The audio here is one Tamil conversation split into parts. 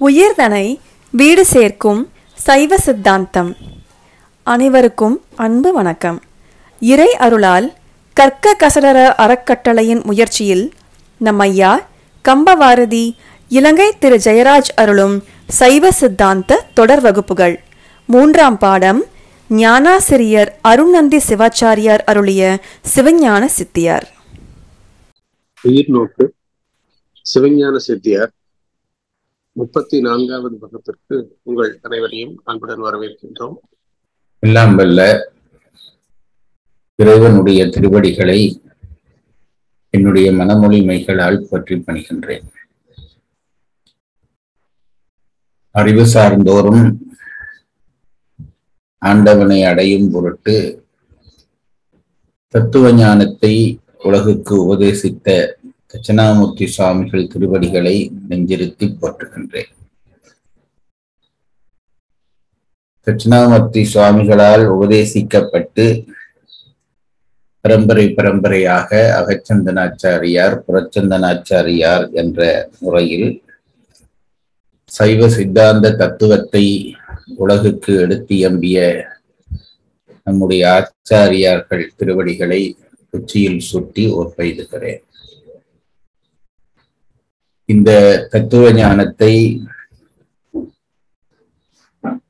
உயிர்தனை வீடு சேர்க்கும் சைவ சித்தாந்தம். அனைவருக்கும் அன்பு வணக்கம். இறை அருளால் கற்க கசடர அறக்கட்டளையின் முயற்சியில் நம் ஐயா கம்பவாரதி இலங்கை திரு ஜெயராஜ் அருளும் சைவ சித்தாந்த தொடர் வகுப்புகள். 3ஆம் பாடம் ஞானாசிரியர் அருணந்தி சிவாச்சாரியார் அருளிய சிவஞான சித்தியார். உயிர் நோக்கு சிவஞான சித்தியார் 34வது பக்கத்திற்கு உங்கள் அனைவரையும் அன்புடன் வரவேற்கின்றோம். எல்லாம் வல்ல இறைவனுடைய திருவடிகளை என்னுடைய மனமொழிமைகளால் பற்றி பணிகின்றேன். அறிவு சார்ந்தோறும் ஆண்டவனை அடையும் பொருட்டு தத்துவ ஞானத்தை உலகுக்கு உபதேசித்த தட்சிணாமூர்த்தி சுவாமிகள் திருவடிகளை நெஞ்சிருத்தி போற்றுகின்றேன். தட்சிணாமூர்த்தி சுவாமிகளால் உபதேசிக்கப்பட்டு பரம்பரையாக அகச்சந்தனாச்சாரியார், புறச்சந்தனாச்சாரியார் என்ற முறையில் சைவ சித்தாந்த தத்துவத்தை உலகுக்கு எடுத்து எம்பிய நம்முடைய ஆச்சாரியார்கள் திருவடிகளை உச்சியில் சுட்டி ஓர்ப்பெய்துகிறேன். இந்த தத்துவ ஞானத்தை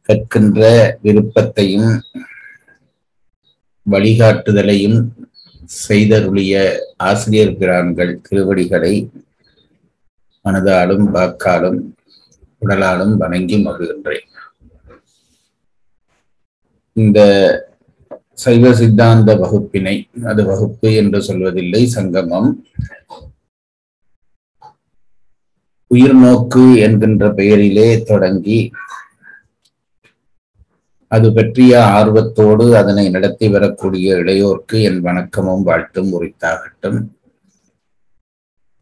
கற்கின்ற விருப்பத்தையும் வழிகாட்டுதலையும் செய்தருளிய ஆசிரியர் பிரான்கள் திருவடிகளை மனதாலும் வாக்காலும் உடலாலும் வணங்கி மகிழ்கின்றேன். இந்த சைவ சித்தாந்த வகுப்பினை, அது வகுப்பு என்று சொல்வதில்லை, சங்கமம், உயிர் நோக்கு என்கின்ற பெயரிலே தொடங்கி அது பற்றிய ஆர்வத்தோடு அதனை நடத்தி வரக்கூடிய இளையோர்க்கு என் வணக்கமும் வாழ்த்தும் உரித்தாகட்டும்.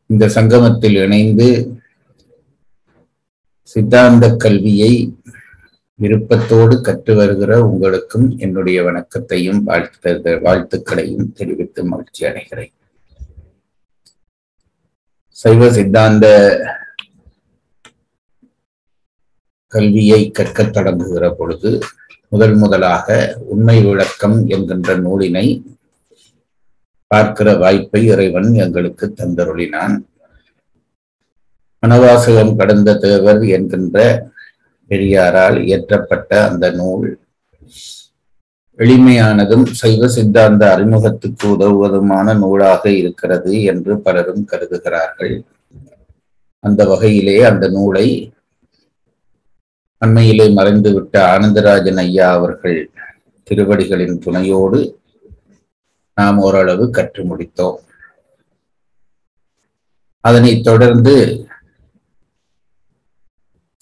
இந்த சங்கமத்தில் இணைந்து சித்தாந்த கல்வியை விருப்பத்தோடு கற்று வருகிற உங்களுக்கும் என்னுடைய வணக்கத்தையும் வாழ்த்துக்களையும் தெரிவித்து மகிழ்ச்சி அடைகிறேன். சைவ சித்தாந்த கல்வியை கற்கத் தொடங்குகிற பொழுது முதலாக உண்மை விளக்கம் என்கின்ற நூலினை பார்க்கிற வாய்ப்பை இறைவன் எங்களுக்கு தந்தருளினான். மனவாசகம் கடந்த தேவர் என்கின்ற பெரியாரால் இயற்றப்பட்ட அந்த நூல் எளிமையானதும் சைவ சித்தாந்த அறிமுகத்துக்கு உதவுவதுமான நூலாக இருக்கிறது என்று பலரும் கருதுகிறார்கள். அந்த வகையிலே அந்த நூலை அண்மையிலே மறைந்துவிட்ட ஆனந்தராஜன் ஐயா அவர்கள் திருவடிகளின் துணையோடு நாம் ஓரளவு கற்று முடித்தோம். அதனைத் தொடர்ந்து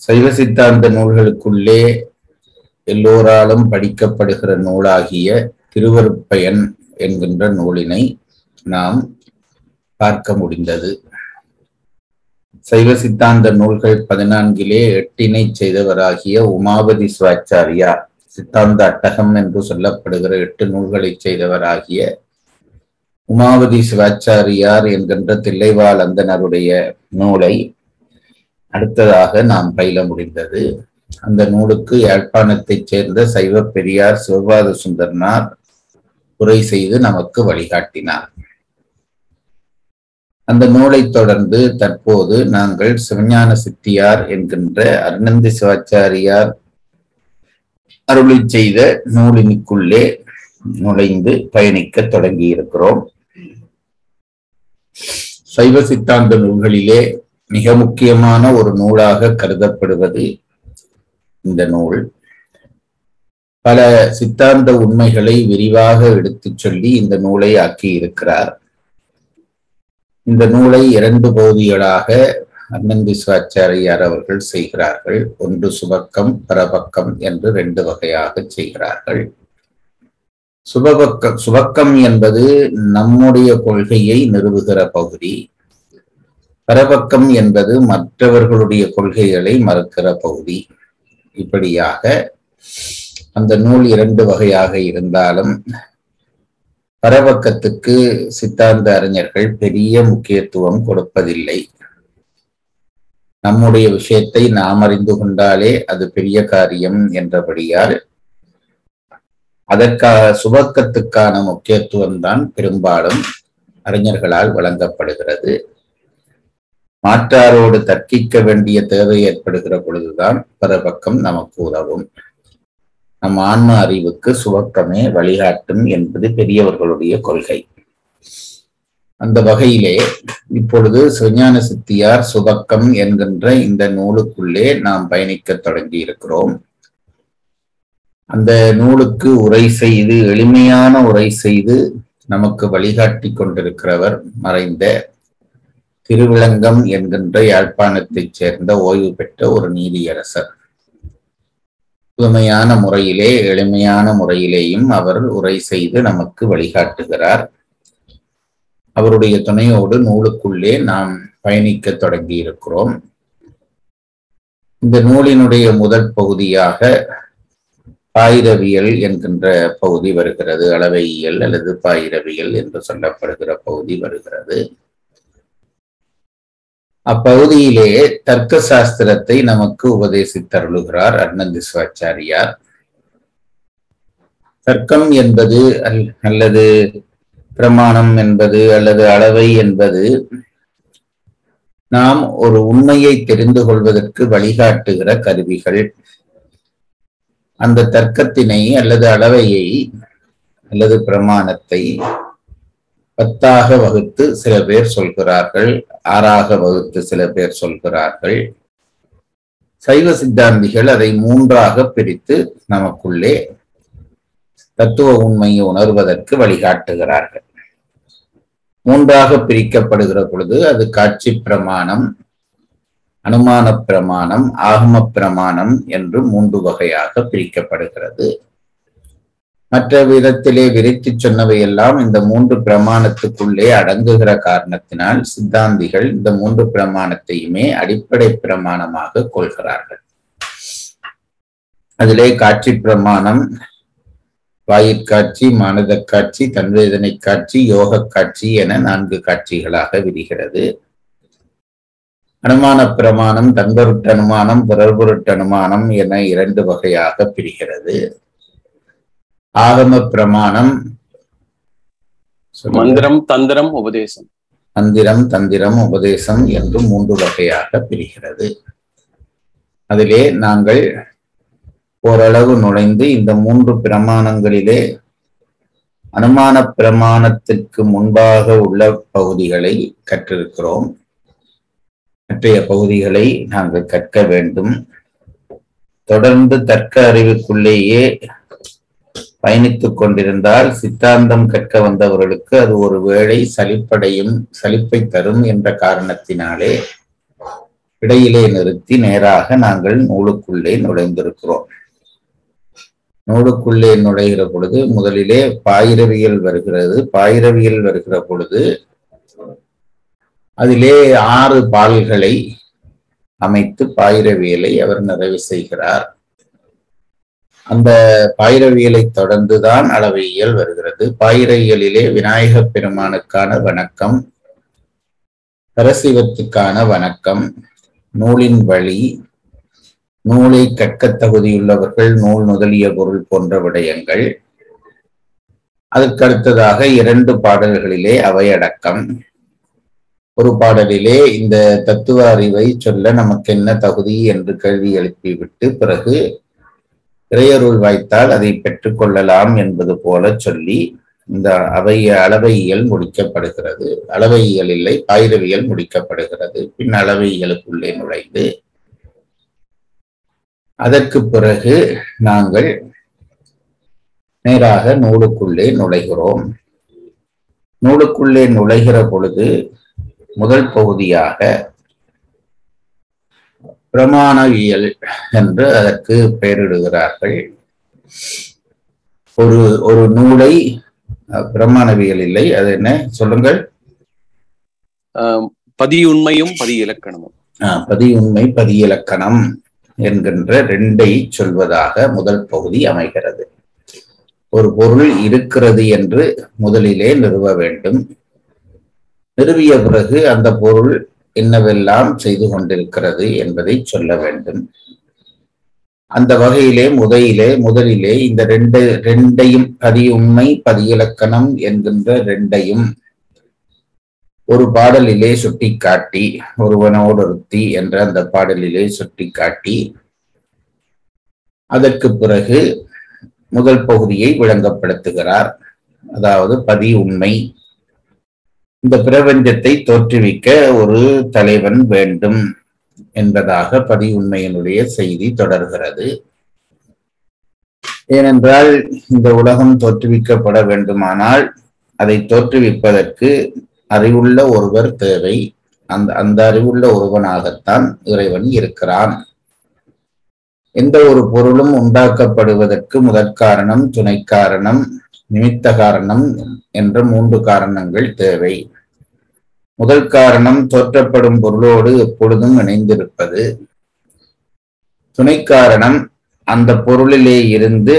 சைவ சித்தாந்த நூல்களுக்குள்ளே எல்லோராலும் படிக்கப்படுகிற நூலாகிய திருவருட்பயன் என்கின்ற நூலினை நாம் பார்க்க முடிந்தது. சைவ சித்தாந்த நூல்கள் 14லே 8 செய்தவராகிய உமாபதி சிவாச்சாரியார், சித்தாந்த அட்டகம் என்று சொல்லப்படுகிற 8 நூல்களை செய்தவராகிய உமாபதி சிவாச்சாரியார் என்கின்ற தில்லைவாழ் அந்தனருடைய நூலை அடுத்ததாக நாம் பயில முடிந்தது. அந்த நூலுக்கு யாழ்ப்பாணத்தைச் சேர்ந்த சைவ பெரியார் சிவபாத சுந்தரனார் உரை செய்து நமக்கு வழிகாட்டினார். அந்த நூலை தொடர்ந்து தற்போது நாங்கள் சிவஞான சித்தியார் என்கின்ற அருணந்தி சிவாச்சாரியார் அருளி செய்த நூலினுக்குள்ளே நுழைந்து பயணிக்க தொடங்கி இருக்கிறோம். சைவ சித்தாந்த நூல்களிலே மிக முக்கியமான ஒரு நூலாக கருதப்படுவது இந்த நூல். பல சித்தாந்த உண்மைகளை விரிவாக எடுத்துச் சொல்லி இந்த நூலை ஆக்கி இருக்கிறார். இந்த நூலை 2 பகுதிகளாக அருணந்தி சிவாச்சாரியார் அவர்கள் செய்கிறார்கள். ஒன்று சுபக்கம், பரபக்கம் என்று 2 வகையாக செய்கிறார்கள். சுபக்கம் என்பது நம்முடைய கொள்கையை நிறுவுகிற பகுதி. பரபக்கம் என்பது மற்றவர்களுடைய கொள்கைகளை மறுக்கிற பகுதி. இப்படியாக அந்த நூல் 2 வகையாக இருந்தாலும் பரபக்கத்துக்கு சித்தாந்த அறிஞர்கள் பெரிய முக்கியத்துவம் கொடுப்பதில்லை. நம்முடைய விஷயத்தை நாம் அறிந்து கொண்டாலே அது பெரிய காரியம் என்றபடியால் அதற்காக சுபக்கத்துக்கான முக்கியத்துவம் தான் பெரும்பாலும் அறிஞர்களால் வழங்கப்படுகிறது. மாற்றாரோடு தர்க்கிக்க வேண்டிய தேவை ஏற்படுகிற பொழுதுதான் பரபக்கம் நமக்கு உதவும். நம் ஆன்ம அறிவுக்கு சுபக்கமே வழிகாட்டும் என்பது பெரியவர்களுடைய கொள்கை. அந்த வகையிலே இப்பொழுது சிவஞான சித்தியார் சுபக்கம் என்கின்ற இந்த நூலுக்குள்ளே நாம் பயணிக்க தொடங்கி இருக்கிறோம். அந்த நூலுக்கு உரை செய்து, எளிமையான உரை செய்து நமக்கு வழிகாட்டி கொண்டிருக்கிறவர் மறைந்த திருவிளங்கம் என்கின்ற யாழ்ப்பாணத்தைச் சேர்ந்த ஓய்வு பெற்ற ஒரு நீதியரசர். புதுமையான முறையிலே, எளிமையான முறையிலேயும் அவர் உரை செய்து நமக்கு வழிகாட்டுகிறார். அவருடைய துணையோடு நூலுக்குள்ளே நாம் பயணிக்க தொடங்கி இருக்கிறோம். இந்த நூலினுடைய முதல் பகுதியாக பாயிரவியல் என்கின்ற பகுதி வருகிறது. அளவையியல் அல்லது பாயிரவியல் என்று சொல்லப்படுகிற பகுதி வருகிறது. அப்பகுதியிலே தர்க்க சாஸ்திரத்தை நமக்கு உபதேசித்தருளுகிறார் அருணந்தி சிவாச்சாரியார். தர்க்கம் என்பது அல்லது பிரமாணம் என்பது அல்லது அளவை என்பது நாம் ஒரு உண்மையை தெரிந்து கொள்வதற்கு வழிகாட்டுகிற கருவிகள். அந்த தர்க்கத்தினை அல்லது அளவையை அல்லது பிரமாணத்தை 10 வகுத்து சில பேர் சொல்கிறார்கள், 6 வகுத்து சில பேர் சொல்கிறார்கள். சைவ சித்தாந்திகள் அதை 3 பிரித்து நமக்குள்ளே தத்துவ உண்மையை உணர்வதற்கு வழிகாட்டுகிறார்கள். 3 பிரிக்கப்படுகிற பொழுது அது காட்சி பிரமாணம், அனுமான பிரமாணம், ஆகம பிரமாணம் என்று 3 வகையாக பிரிக்கப்படுகிறது. மற்ற விதத்திலே விரித்து சொன்னவையெல்லாம் இந்த 3 பிரமாணத்துக்குள்ளே அடங்குகிற காரணத்தினால் சித்தாந்திகள் இந்த 3 பிரமாணத்தையுமே அடிப்படை பிரமாணமாக கொள்கிறார்கள். அதிலே காட்சி பிரமாணம் வாயிற்காட்சி, மானத காட்சி, தன்வேதனை காட்சி, யோக காட்சி என 4 காட்சிகளாக விரிகிறது. அனுமான பிரமாணம் தன்பொருட்டு அனுமானம், பிறர் பொருட்டு அனுமானம் என 2 வகையாக பிரிகிறது. ஆகம பிரமாணம் மந்திரம், தந்திரம், உபதேசம், மந்திரம், தந்திரம், உபதேசம் என்று 3 வகையாக பிரிகிறது. அதிலே நாங்கள் ஓரளவு நுழைந்து இந்த 3 பிரமாணங்களிலே அனுமான பிரமாணத்திற்கு முன்பாக உள்ள பகுதிகளை கற்றிருக்கிறோம். மற்றைய பகுதிகளை நாங்கள் கற்க வேண்டும். தொடர்ந்து தர்க்க அறிவுக்குள்ளேயே பயணித்துக் கொண்டிருந்தால் சித்தாந்தம் கற்க வந்தவர்களுக்கு அது ஒரு வேளை சலிப்பை தரும் என்ற காரணத்தினாலே இடையிலே நிறுத்தி நேராக நாங்கள் நூலுக்குள்ளே நுழைந்திருக்கிறோம். நூலுக்குள்ளே நுழைகிற பொழுது முதலிலே பாயிரவியல் வருகிறது. பாயிரவியல் வருகிற பொழுது அதிலே 6 பால்களை அமைத்து பாயிரவியலை அவர் நிறைவு செய்கிறார். அந்த பாயிரவியலை தொடர்ந்துதான் அளவையியல் வருகிறது. பாயிரவியலிலே விநாயக பெருமானுக்கான வணக்கம், பரசிவத்துக்கான வணக்கம், நூலின் வழி, நூலை கற்க தகுதியுள்ளவர்கள், நூல் முதலிய பொருள் போன்ற விடயங்கள். அதற்கடுத்ததாக 2 பாடல்களிலே அவையடக்கம். ஒரு பாடலிலே இந்த தத்துவ அறிவை சொல்ல நமக்கு என்ன தகுதி என்று கேள்வி எழுப்பிவிட்டு பிறகு இறையருள் வாய்த்தால் அதை பெற்றுக்கொள்ளலாம் என்பது போல சொல்லி இந்த அளவையியல் முடிக்கப்படுகிறது. அளவையியல் இல்லை, பாயிரவியல் முடிக்கப்படுகிறது. பின் அளவையியலுக்குள்ளே நுழைந்து அதற்கு பிறகு நாங்கள் நேராக நூலுக்குள்ளே நுழைகிறோம். நூலுக்குள்ளே நுழைகிற பொழுது முதல் பகுதியாக பிரமாணவியல் என்று அதற்கு பெயரிடுகிறார்கள். ஒரு நூலை பிரமாணவியல் இல்லை, அது என்ன சொல்லுங்கள்? பதியுண்மையும் பதியிலக்கணமும். பதியுண்மை பதியிலக்கணம் என்கின்ற 2ஐ சொல்வதாக முதல் பகுதி அமைகிறது. ஒரு பொருள் இருக்கிறது என்று முதலிலே நிறுவ வேண்டும். நிறுவிய பிறகு அந்த பொருள் என்னவெல்லாம் செய்து கொண்டிருக்கிறது என்பதை சொல்ல வேண்டும். அந்த வகையிலே முதலிலே இந்த ரெண்டையும் பதி உண்மை பதி இலக்கணம் என்கின்ற ரெண்டையும் ஒரு பாடலிலே சுட்டிக்காட்டி, ஒருவனோடொருத்தி என்ற அந்த பாடலிலே சுட்டிக்காட்டி, அதற்கு பிறகு முதல் பகுதியை விளங்கப்படுத்துகிறார். அதாவது பதி உண்மை, இந்த பிரபஞ்சத்தை தோற்றுவிக்க ஒரு தலைவன் வேண்டும் என்பதாக பதி உண்மையினுடைய செய்தி தொடர்கிறது. ஏனென்றால் இந்த உலகம் தோற்றுவிக்கப்பட வேண்டுமானால் அதை தோற்றுவிப்பதற்கு அறிவுள்ள ஒருவர் தேவை. அந்த அறிவுள்ள ஒருவனாகத்தான் இறைவன் இருக்கிறான். எந்த ஒரு பொருளும் உண்டாக்கப்படுவதற்கு முதற் காரணம், துணை காரணம், நிமித்த காரணம் என்ற 3 காரணங்கள் தேவை. முதல் காரணம் தோற்றப்படும் பொருளோடு எப்பொழுதும் இணைந்திருப்பது. துணை காரணம் அந்த பொருளிலே இருந்து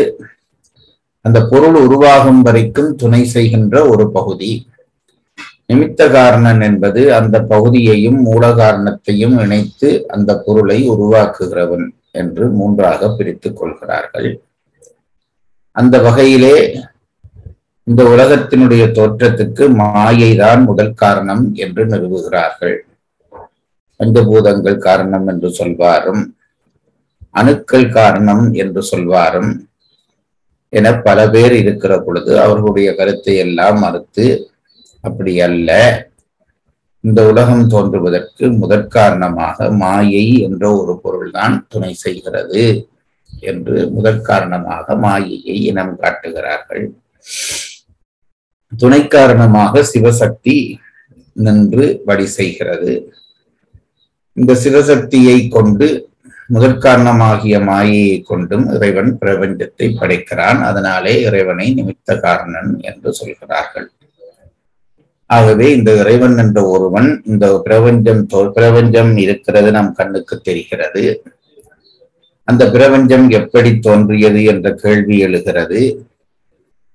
அந்த பொருள் உருவாகும் வரைக்கும் துணை செய்கின்ற ஒரு பகுதி. நிமித்த காரணம் என்பது அந்த பகுதியையும் மூல காரணத்தையும் இணைத்து அந்த பொருளை உருவாக்குகிறவன் என்று 3ஆக பிரித்துக் கொள்கிறார்கள். அந்த வகையிலே இந்த உலகத்தினுடைய தோற்றத்துக்கு மாயைதான் முதல் காரணம் என்று நிறுவுகிறார்கள். பஞ்சபூதங்கள் காரணம் என்று சொல்வாரும், அணுக்கள் காரணம் என்று சொல்வாரும் என பல பேர் இருக்கிற பொழுது அவர்களுடைய கருத்தை எல்லாம் மறுத்து, அப்படி அல்ல, இந்த உலகம் தோன்றுவதற்கு முதற் காரணமாக மாயை என்ற ஒரு பொருள்தான் துணை செய்கிறது என்று முதற் காரணமாக மாயையை இனம் காட்டுகிறார்கள். துணை காரணமாக சிவசக்தி நின்று வழி செய்கிறது. இந்த சிவசக்தியை கொண்டு முதற் காரணமாகிய மாயையை கொண்டும் இறைவன் பிரபஞ்சத்தை படைக்கிறான். அதனாலே இறைவனை நிமித்த காரணன் என்று சொல்கிறார்கள். ஆகவே இந்த இறைவன் என்ற ஒருவன், இந்த பிரபஞ்சம் இருக்கிறது நம் கண்ணுக்கு தெரிகிறது. அந்த பிரபஞ்சம் எப்படி தோன்றியது என்ற கேள்வி எழுகிறது.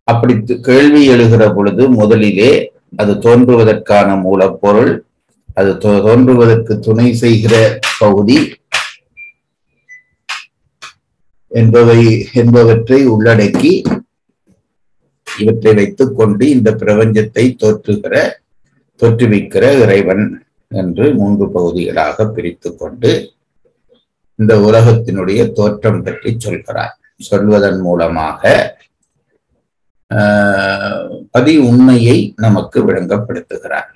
அப்படி கேள்வி எழுகிற பொழுது முதலிலே அது தோன்றுவதற்கான மூலப்பொருள், அது தோன்றுவதற்கு துணை செய்கிற பகுதி என்பவற்றை உள்ளடக்கி இவற்றை வைத்துக் கொண்டு இந்த பிரபஞ்சத்தை தோற்றுவிக்கிற இறைவன் என்று 3 பகுதிகளாக பிரித்து கொண்டு இந்த உலகத்தினுடைய தோற்றம் பற்றி சொல்கிறார். சொல்வதன் மூலமாக பதி உண்மையை நமக்கு விளங்கப்படுத்துகிறார்.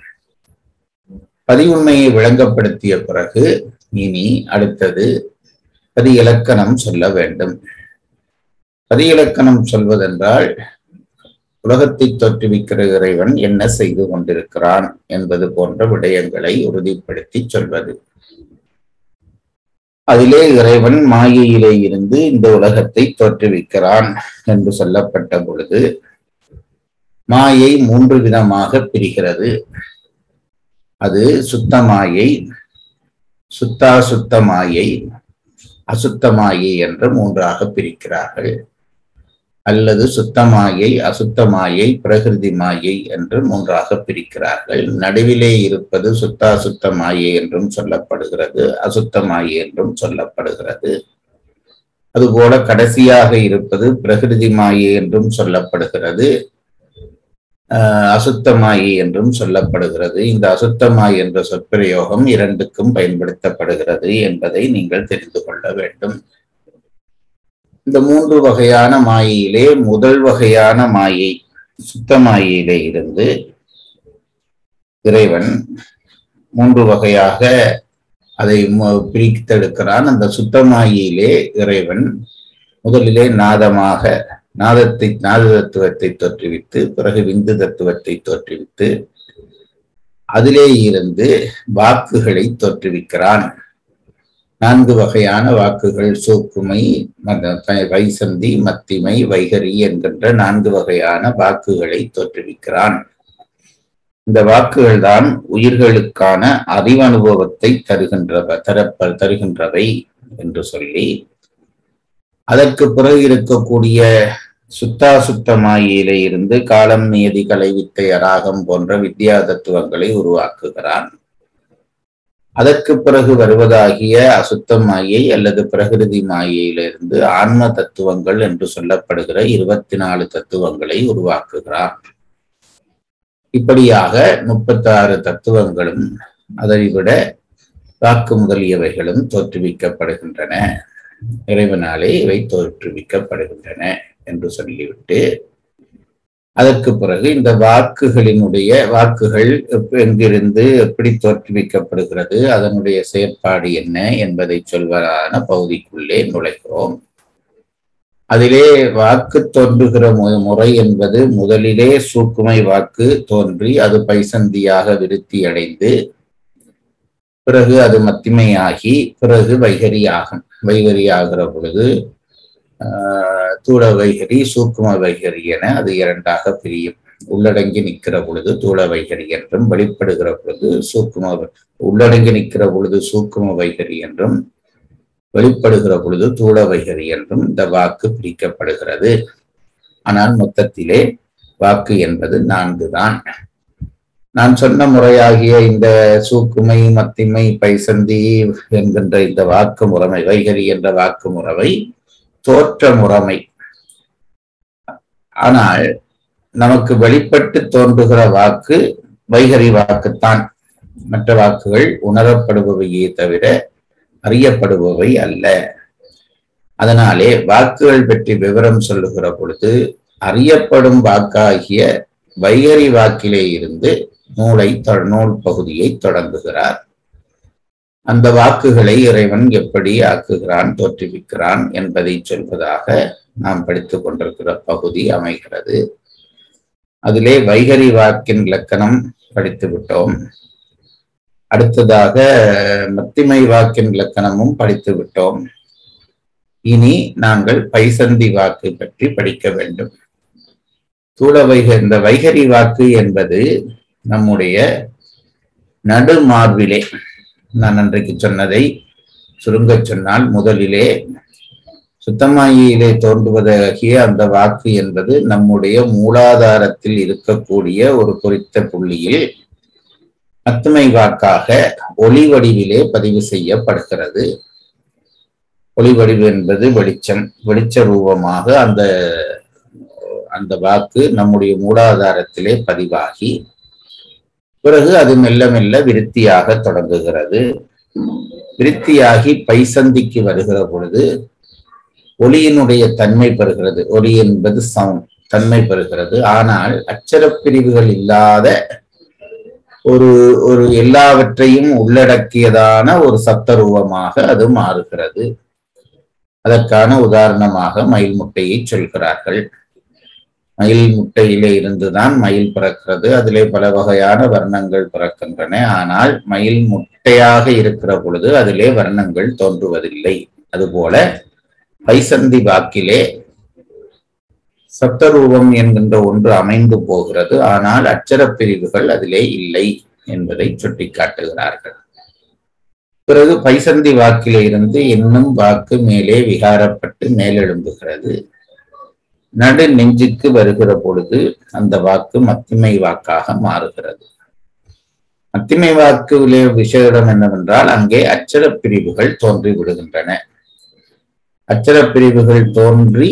பதி உண்மையை விளங்கப்படுத்திய பிறகு இனி அடுத்தது பதி இலக்கணம் சொல்ல வேண்டும். பதி இலக்கணம் சொல்வதென்றால் உலகத்தை தோற்றுவிக்கிற இறைவன் என்ன செய்து கொண்டிருக்கிறான் என்பது போன்ற விடயங்களை உறுதிப்படுத்தி சொல்வது. அதிலே இறைவன் மாயையிலே இருந்து இந்த உலகத்தை தோற்றுவிக்கிறான் என்று சொல்லப்பட்ட பொழுது மாயை 3 விதமாக பிரிகிறது. அது சுத்த மாயை, சுத்த மாயை, அசுத்த மாயை என்று 3ஆக பிரிக்கிறார்கள். அல்லது சுத்த மாயை, அசுத்த மாயை, பிரகிருதி மாயை என்று 3ஆக பிரிக்கிறார்கள். நடுவிலே இருப்பது சுத்த மாயை என்றும் சொல்லப்படுகிறது, அசுத்த மாயை என்றும் சொல்லப்படுகிறது. அதுபோல கடைசியாக இருப்பது பிரகிருதி மாயை என்றும் சொல்லப்படுகிறது, அசுத்த மாயை என்றும் சொல்லப்படுகிறது. இந்த அசுத்த மாயை என்ற சொற்பிரயோகம் 2க்கும் பயன்படுத்தப்படுகிறது என்பதை நீங்கள் தெரிந்து கொள்ள வேண்டும். இந்த 3 வகையான மாயையிலே முதல் வகையான மாயை சுத்த மாயையிலே இருந்து இறைவன் 3 வகையாக அதை பிரித்தெடுக்கிறான். அந்த சுத்த மாயையிலே இறைவன் முதலிலே நாத தத்துவத்தை தோற்றுவித்து, பிறகு விந்து தத்துவத்தை தோற்றுவித்து, அதிலே இருந்து வாக்குகளை தோற்றுவிக்கிறான். 4 வகையான வாக்குகள், சூக்குமை, வைசந்தி, மத்திமை, வைகரி என்கின்ற 4 வகையான வாக்குகளை தோற்றுவிக்கிறான். இந்த வாக்குகள் தான் உயிர்களுக்கான அறிவனுபவத்தை தருகின்றவை என்று சொல்லி, அதற்கு பிறகு இருக்கக்கூடிய சுத்த மாயையிலே இருந்து காலம், நியதி, கலை, வித்தை, அராகம் போன்ற வித்யா தத்துவங்களை உருவாக்குகிறான். அதற்கு பிறகு வருவதாகிய அசுத்த மாயை அல்லது பிரகிருதி மாயையிலிருந்து ஆன்ம தத்துவங்கள் என்று சொல்லப்படுகிற 24 தத்துவங்களை உருவாக்குகிறார். இப்படியாக 36 தத்துவங்களும் அதைவிட வாக்கு முதலியவைகளும் தோற்றுவிக்கப்படுகின்றன. இறைவனாலே இவை தோற்றுவிக்கப்படுகின்றன என்று சொல்லிவிட்டு அதற்கு பிறகு இந்த வாக்குகள் எங்கிருந்து எப்படி தோற்றுவிக்கப்படுகிறது, அதனுடைய செயற்பாடு என்ன என்பதை சொல்வதான பகுதிக்குள்ளே நுழைகிறோம். அதிலே வாக்கு தோன்றுகிற முறை என்பது முதலிலே சூக்குமை வாக்கு தோன்றி அது பைசந்தியாக விருத்தி அடைந்து பிறகு அது மத்திமையாகி பிறகு வைகரியாகும். வைகரியாகிற பொழுது தூள வைகரி சூக்கும வைகரி என அது இரண்டாக பிரியும். உள்ளடங்கி நிற்கிற பொழுது தூள வைகரி என்றும், வெளிப்படுகிற பொழுது உள்ளடங்கி நிற்கிற பொழுது சூக்கும வைகரி என்றும், வெளிப்படுகிற பொழுது தூள வைகரி என்றும் இந்த வாக்கு பிரிக்கப்படுகிறது. ஆனால் மொத்தத்திலே வாக்கு என்பது 4 தான். நான் சொன்ன முறையாகிய இந்த சூக்குமை மத்திமை பைசந்தி என்கின்ற இந்த வாக்கு முறைமை, வைகரி என்ற வாக்கு முறைமை தோற்ற முறைமை. ஆனால் நமக்கு வெளிப்பட்டு தோன்றுகிற வாக்கு வைகரி வாக்குத்தான். மற்ற வாக்குகள் உணரப்படுபவையே தவிர அறியப்படுபவை அல்ல. அதனாலே வாக்குகள் பற்றி விவரம் சொல்லுகிற பொழுது அறியப்படும் வாக்காகிய வைகரி வாக்கிலே இருந்து நூல் பகுதியை தொடங்குகிறார். அந்த வாக்குகளை இறைவன் எப்படி ஆக்குகிறான், தோற்றுவிக்கிறான் என்பதை சொல்வதாக நாம் படித்துக் கொண்டிருக்கிற பகுதி அமைகிறது. அதிலே வைகரி வாக்கின் இலக்கணம் படித்து விட்டோம். அடுத்ததாக மத்திமை வாக்கின் இலக்கணமும் படித்து விட்டோம். இனி நாங்கள் பைசந்தி வாக்கு பற்றி படிக்க வேண்டும். இந்த வைகரி வாக்கு என்பது நம்முடைய நடுமார்பிலே, நான் அன்றைக்கு சொன்னதை சுருங்க சொன்னால், முதலிலே சுத்தமாயிலே தோன்றுவதாகிய அந்த வாக்கு என்பது நம்முடைய மூலாதாரத்தில் இருக்கக்கூடிய ஒரு குறித்த புள்ளியில் மத்துமை வாக்காக ஒளி வடிவிலே பதிவு செய்யப்படுகிறது. ஒளி வடிவு என்பது வெளிச்ச ரூபமாக அந்த வாக்கு நம்முடைய மூலாதாரத்திலே பதிவாகி பிறகு அது மெல்ல மெல்ல விருத்தியாக தொடங்குகிறது. விருத்தியாகி பைசந்திக்கு வருகிற பொழுது ஒளியினுடைய தன்மை பெறுகிறது. ஒளி என்பது சவுண்ட் தன்மை பெறுகிறது. ஆனால் அச்சரப் பிரிவுகள் இல்லாத ஒரு எல்லாவற்றையும் உள்ளடக்கியதான ஒரு சப்தரூபமாக அது மாறுகிறது. அதற்கான உதாரணமாக மயில் முட்டையை சொல்கிறார்கள். மயில் முட்டையிலே இருந்துதான் மயில் பிறக்கிறது. அதிலே பல வகையான வர்ணங்கள் பிறக்கின்றன. ஆனால் மயில் முட்டையாக இருக்கிற பொழுது அதிலே வர்ணங்கள் தோன்றுவதில்லை. அதுபோல பைசந்தி வாக்கிலே சப்தரூபம் என்கின்ற ஒன்று அமைந்து போகிறது. ஆனால் அச்சரப் பிரிவுகள் அதிலே இல்லை என்பதை சுட்டிக்காட்டுகிறார்கள். பிறகு பைசந்தி வாக்கிலே இருந்து இன்னும் வாக்கு மேலே விகாரப்பட்டு மேலெழும்புகிறது. நடு நெஞ்சுக்கு வருகிற பொழுது அந்த வாக்கு மத்திமை வாக்காக மாறுகிறது. மத்திமை வாக்குவிலே விசேடம் என்னவென்றால் அங்கே அச்சரப் பிரிவுகள் தோன்றி விடுகின்றன. அச்சரப் பிரிவுகள் தோன்றி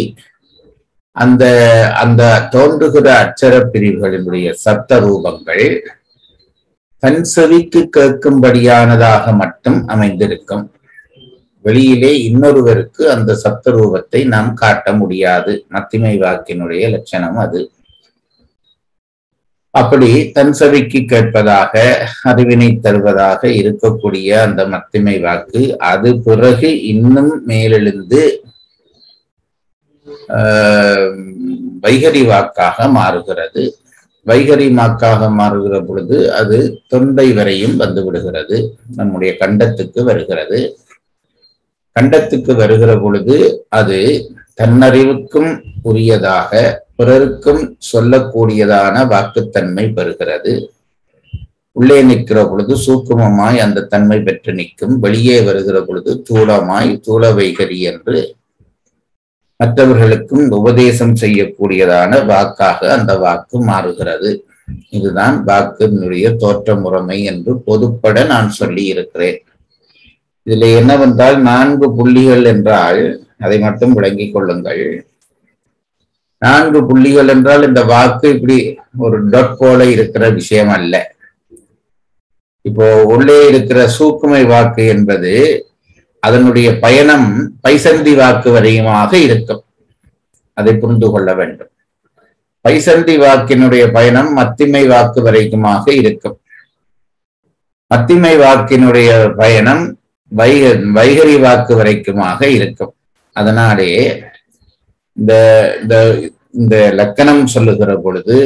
அந்த தோன்றுகிற அச்சரப் பிரிவுகளினுடைய சப்த ரூபங்கள் தன் செவிக்கு கேட்கும்படியானதாக மட்டும் அமைந்திருக்கும். வெளியிலே இன்னொருவருக்கு அந்த சப்த ரூபத்தை நாம் காட்ட முடியாது. மத்திமை வாக்கினுடைய லட்சணம் அது. அப்படி தன் செவிக்கு கேட்பதாக அறிவினை தருவதாக இருக்கக்கூடிய அந்த மத்திமை வாக்கு அது பிறகு இன்னும் மேலெழுந்து வைகரி வாக்காக மாறுகிறது. வைகரி வாக்காக மாறுகிற பொழுது அது தொண்டை வரையும் வந்து விடுகிறது. நம்முடைய கண்டத்துக்கு வருகிறது. கண்டத்துக்கு வருகிற பொழுது அது தன்னறிவுக்கும் உரியதாக பிறருக்கும் சொல்லக்கூடியதான வாக்குத்தன்மை பெறுகிறது. உள்ளே நிற்கிற பொழுது சூக்குமமாய் அந்த தன்மை பெற்று நிற்கும். வெளியே வருகிற பொழுது தூளமாய் தூள வைகரி என்று மற்றவர்களுக்கும் உபதேசம் செய்யக்கூடியதான வாக்காக அந்த வாக்கு மாறுகிறது. இதுதான் வாக்கினுடைய தோற்ற முறைமை என்று பொதுப்பட நான் சொல்லி இருக்கிறேன். இதுல என்னவென்றால் 4 புள்ளிகள் என்றால் அதை மட்டும் விளங்கிக் கொள்ளுங்கள். 4 புள்ளிகள் என்றால் இந்த வாக்கு இப்படி ஒரு டொட் போல இருக்கிற விஷயம் அல்ல. இப்போ உள்ளே இருக்கிற சூக்குமை வாக்கு என்பது அதனுடைய பயணம் பைசந்தி வாக்கு வரையுமாக இருக்கும். அதை புரிந்து கொள்ள வேண்டும். பைசந்தி வாக்கினுடைய பயணம் மத்திமை வாக்கு வரைக்குமாக இருக்கும். மத்திமை வாக்கினுடைய பயணம் வைகரி வாக்கு வரைக்குமாக இருக்கும். அதனாலே இந்த லக்கணம் சொல்லுகிற பொழுது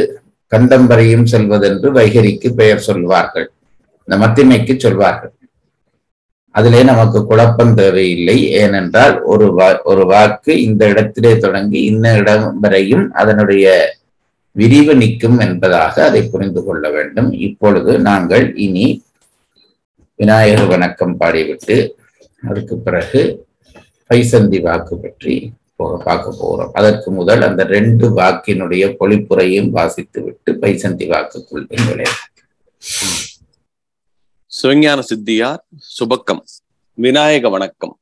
கண்டம் வரையும் செல்வதென்று வைகரிக்கு பெயர் சொல்வார்கள், இந்த மத்திமைக்கு சொல்வார்கள். அதிலே நமக்கு குழப்பம் தேவையில்லை. ஏனென்றால் ஒரு வாக்கு இந்த இடத்திலே தொடங்கி இன்ன இடம் வரையும் அதனுடைய விரிவு நிற்கும் என்பதாக அதை புரிந்து கொள்ள வேண்டும். இப்பொழுது நாங்கள் இனி விநாயகர் வணக்கம் பாடிவிட்டு அதுக்கு பிறகு பைசந்தி வாக்கு பற்றி பார்க்க போகிறோம். அதற்கு முதல் அந்த 2 வாக்கினுடைய பொழிப்புரையும் வாசித்து விட்டு பைசந்தி வாக்குக்குள் நுழைவோம். சிவஞான சித்தியார் சுபக்கம். விநாயக வணக்கம்.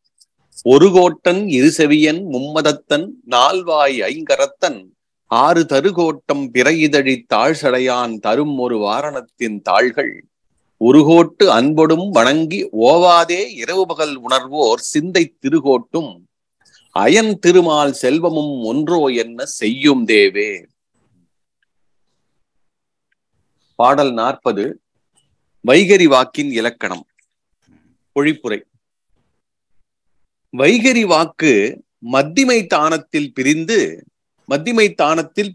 ஒரு கோட்டன் இருசெவியன் மும்மதத்தன் நால்வாய் ஐங்கரத்தன் 6 தருகோட்டம் பிறையிதழி தாழ்சடையான் தரும் ஒரு வாரணத்தின் தாள்கள் உருகோட்டு அன்பொடும் வணங்கி ஓவாதே இரவு பகல் உணர்வோர் சிந்தை திருகோட்டும் அயன் திருமால் செல்வமும் ஒன்றோ என்ன செய்யும் தேவே. பாடல் 40. வைகரி வாக்கின் இலக்கணம். பொழிப்புரை. வைகரி வாக்கு மத்திமை தானத்தில்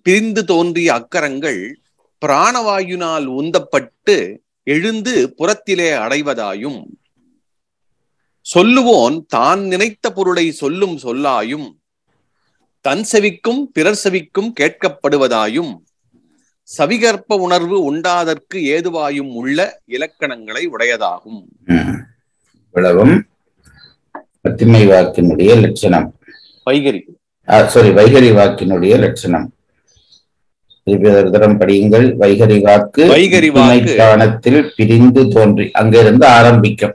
பிரிந்து தோன்றிய அக்கரங்கள் பிராணவாயுனால் உந்தப்பட்டு எழுந்து புறத்திலே அடைவதாயும், சொல்லுவோன் தான் நினைத்த பொருளை சொல்லும் சொல்லாயும், தன் செவிக்கும் பிறர் செவிக்கும் கேட்கப்படுவதாயும், சவிகற்ப உணர்வு உண்டாதற்கு ஏதுவாயும் உள்ள இலக்கணங்களை உடையதாகும். இவ்வளவும் மத்திமை வாக்கினுடைய லட்சணம். வைகரி வாக்கினுடைய லட்சணம். தரம் படியுங்கள். வைகரி வாக்கு தானத்தில் பிரிந்து தோன்றி அங்கிருந்து ஆரம்பிக்கும்.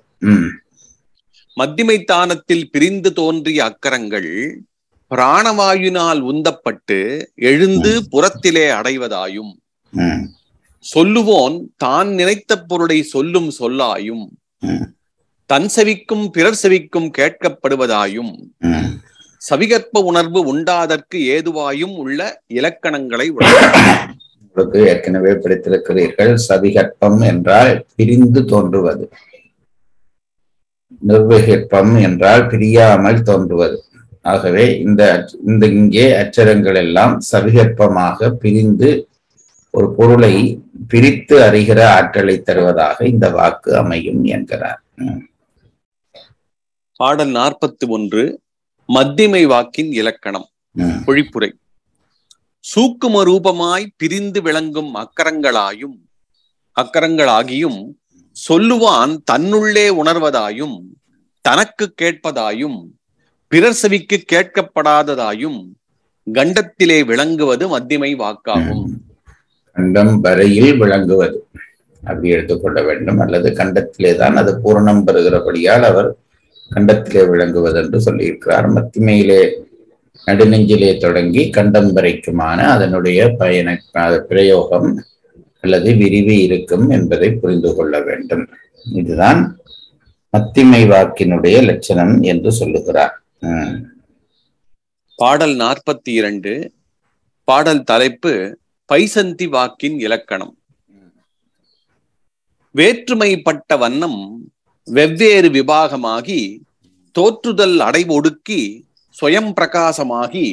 மத்திமை தானத்தில் பிரிந்து தோன்றிய அக்கரங்கள் பிராணவாயுனால் உந்தப்பட்டு எழுந்து புறத்திலே அடைவதாயும், சொல்லுவோன் தான் நினைத்த பொருளை சொல்லும் சொல்லாயும், தன் செவிக்கும் பிறர் செவிக்கும் கேட்கப்படுவதாயும், சவிகற்ப உணர்வு உண்டாதற்கு ஏதுவாயும் உள்ள இலக்கணங்களை உங்களுக்கு ஏற்கனவே படித்திருக்கிறீர்கள். சவிகற்பம் என்றால் பிரிந்து தோன்றுவது, நிர்வகிப்பம் என்றால் பிரியாமல் தோன்றுவது. ஆகவே இங்கே அச்சரங்கள் எல்லாம் சவிகற்பமாக பிரிந்து ஒரு பொருளை பிரித்து அறிகிற ஆற்றலை தருவதாக இந்த வாக்கு அமையும் என்கிறார். பாடல் 41. மத்திமை வாக்கின் இலக்கணம். பொழிப்புரை. சூக்கும ரூபமாய் பிரிந்து விளங்கும் அக்கரங்களாகியும் சொல்லுவான் தன்னுள்ளே உணர்வதாயும், தனக்கு கேட்பதாயும், பிறர் செவிக்கு கேட்கப்படாததாயும் கண்டத்திலே விளங்குவது மத்திமை வாக்காகும். கண்டம் வரையில் விளங்குவது அப்படி எடுத்துக்கொள்ள வேண்டும். அல்லது கண்டத்திலே தான் அது பூரணம் பெறுகிறபடியால் அவர் கண்டத்திலே விளங்குவது என்று சொல்லியிருக்கிறார். மத்திமையிலே நடுநெஞ்சிலே தொடங்கி கண்டம் வரைக்குமான அதனுடைய பிரயோகம் அல்லது விரிவு இருக்கும் என்பதை புரிந்து கொள்ள வேண்டும். இதுதான் மத்திமை வாக்கினுடைய லட்சணம் என்று சொல்லுகிறார். பாடல் 42. பாடல் தலைப்பு பைசந்தி வாக்கின் இலக்கணம். வேற்றுமைப்பட்ட வண்ணம் வெவ்வேறு விபாகமாகி தோற்றுதல் அடைவொடுக்கி சுயம் பிரகாசமாகி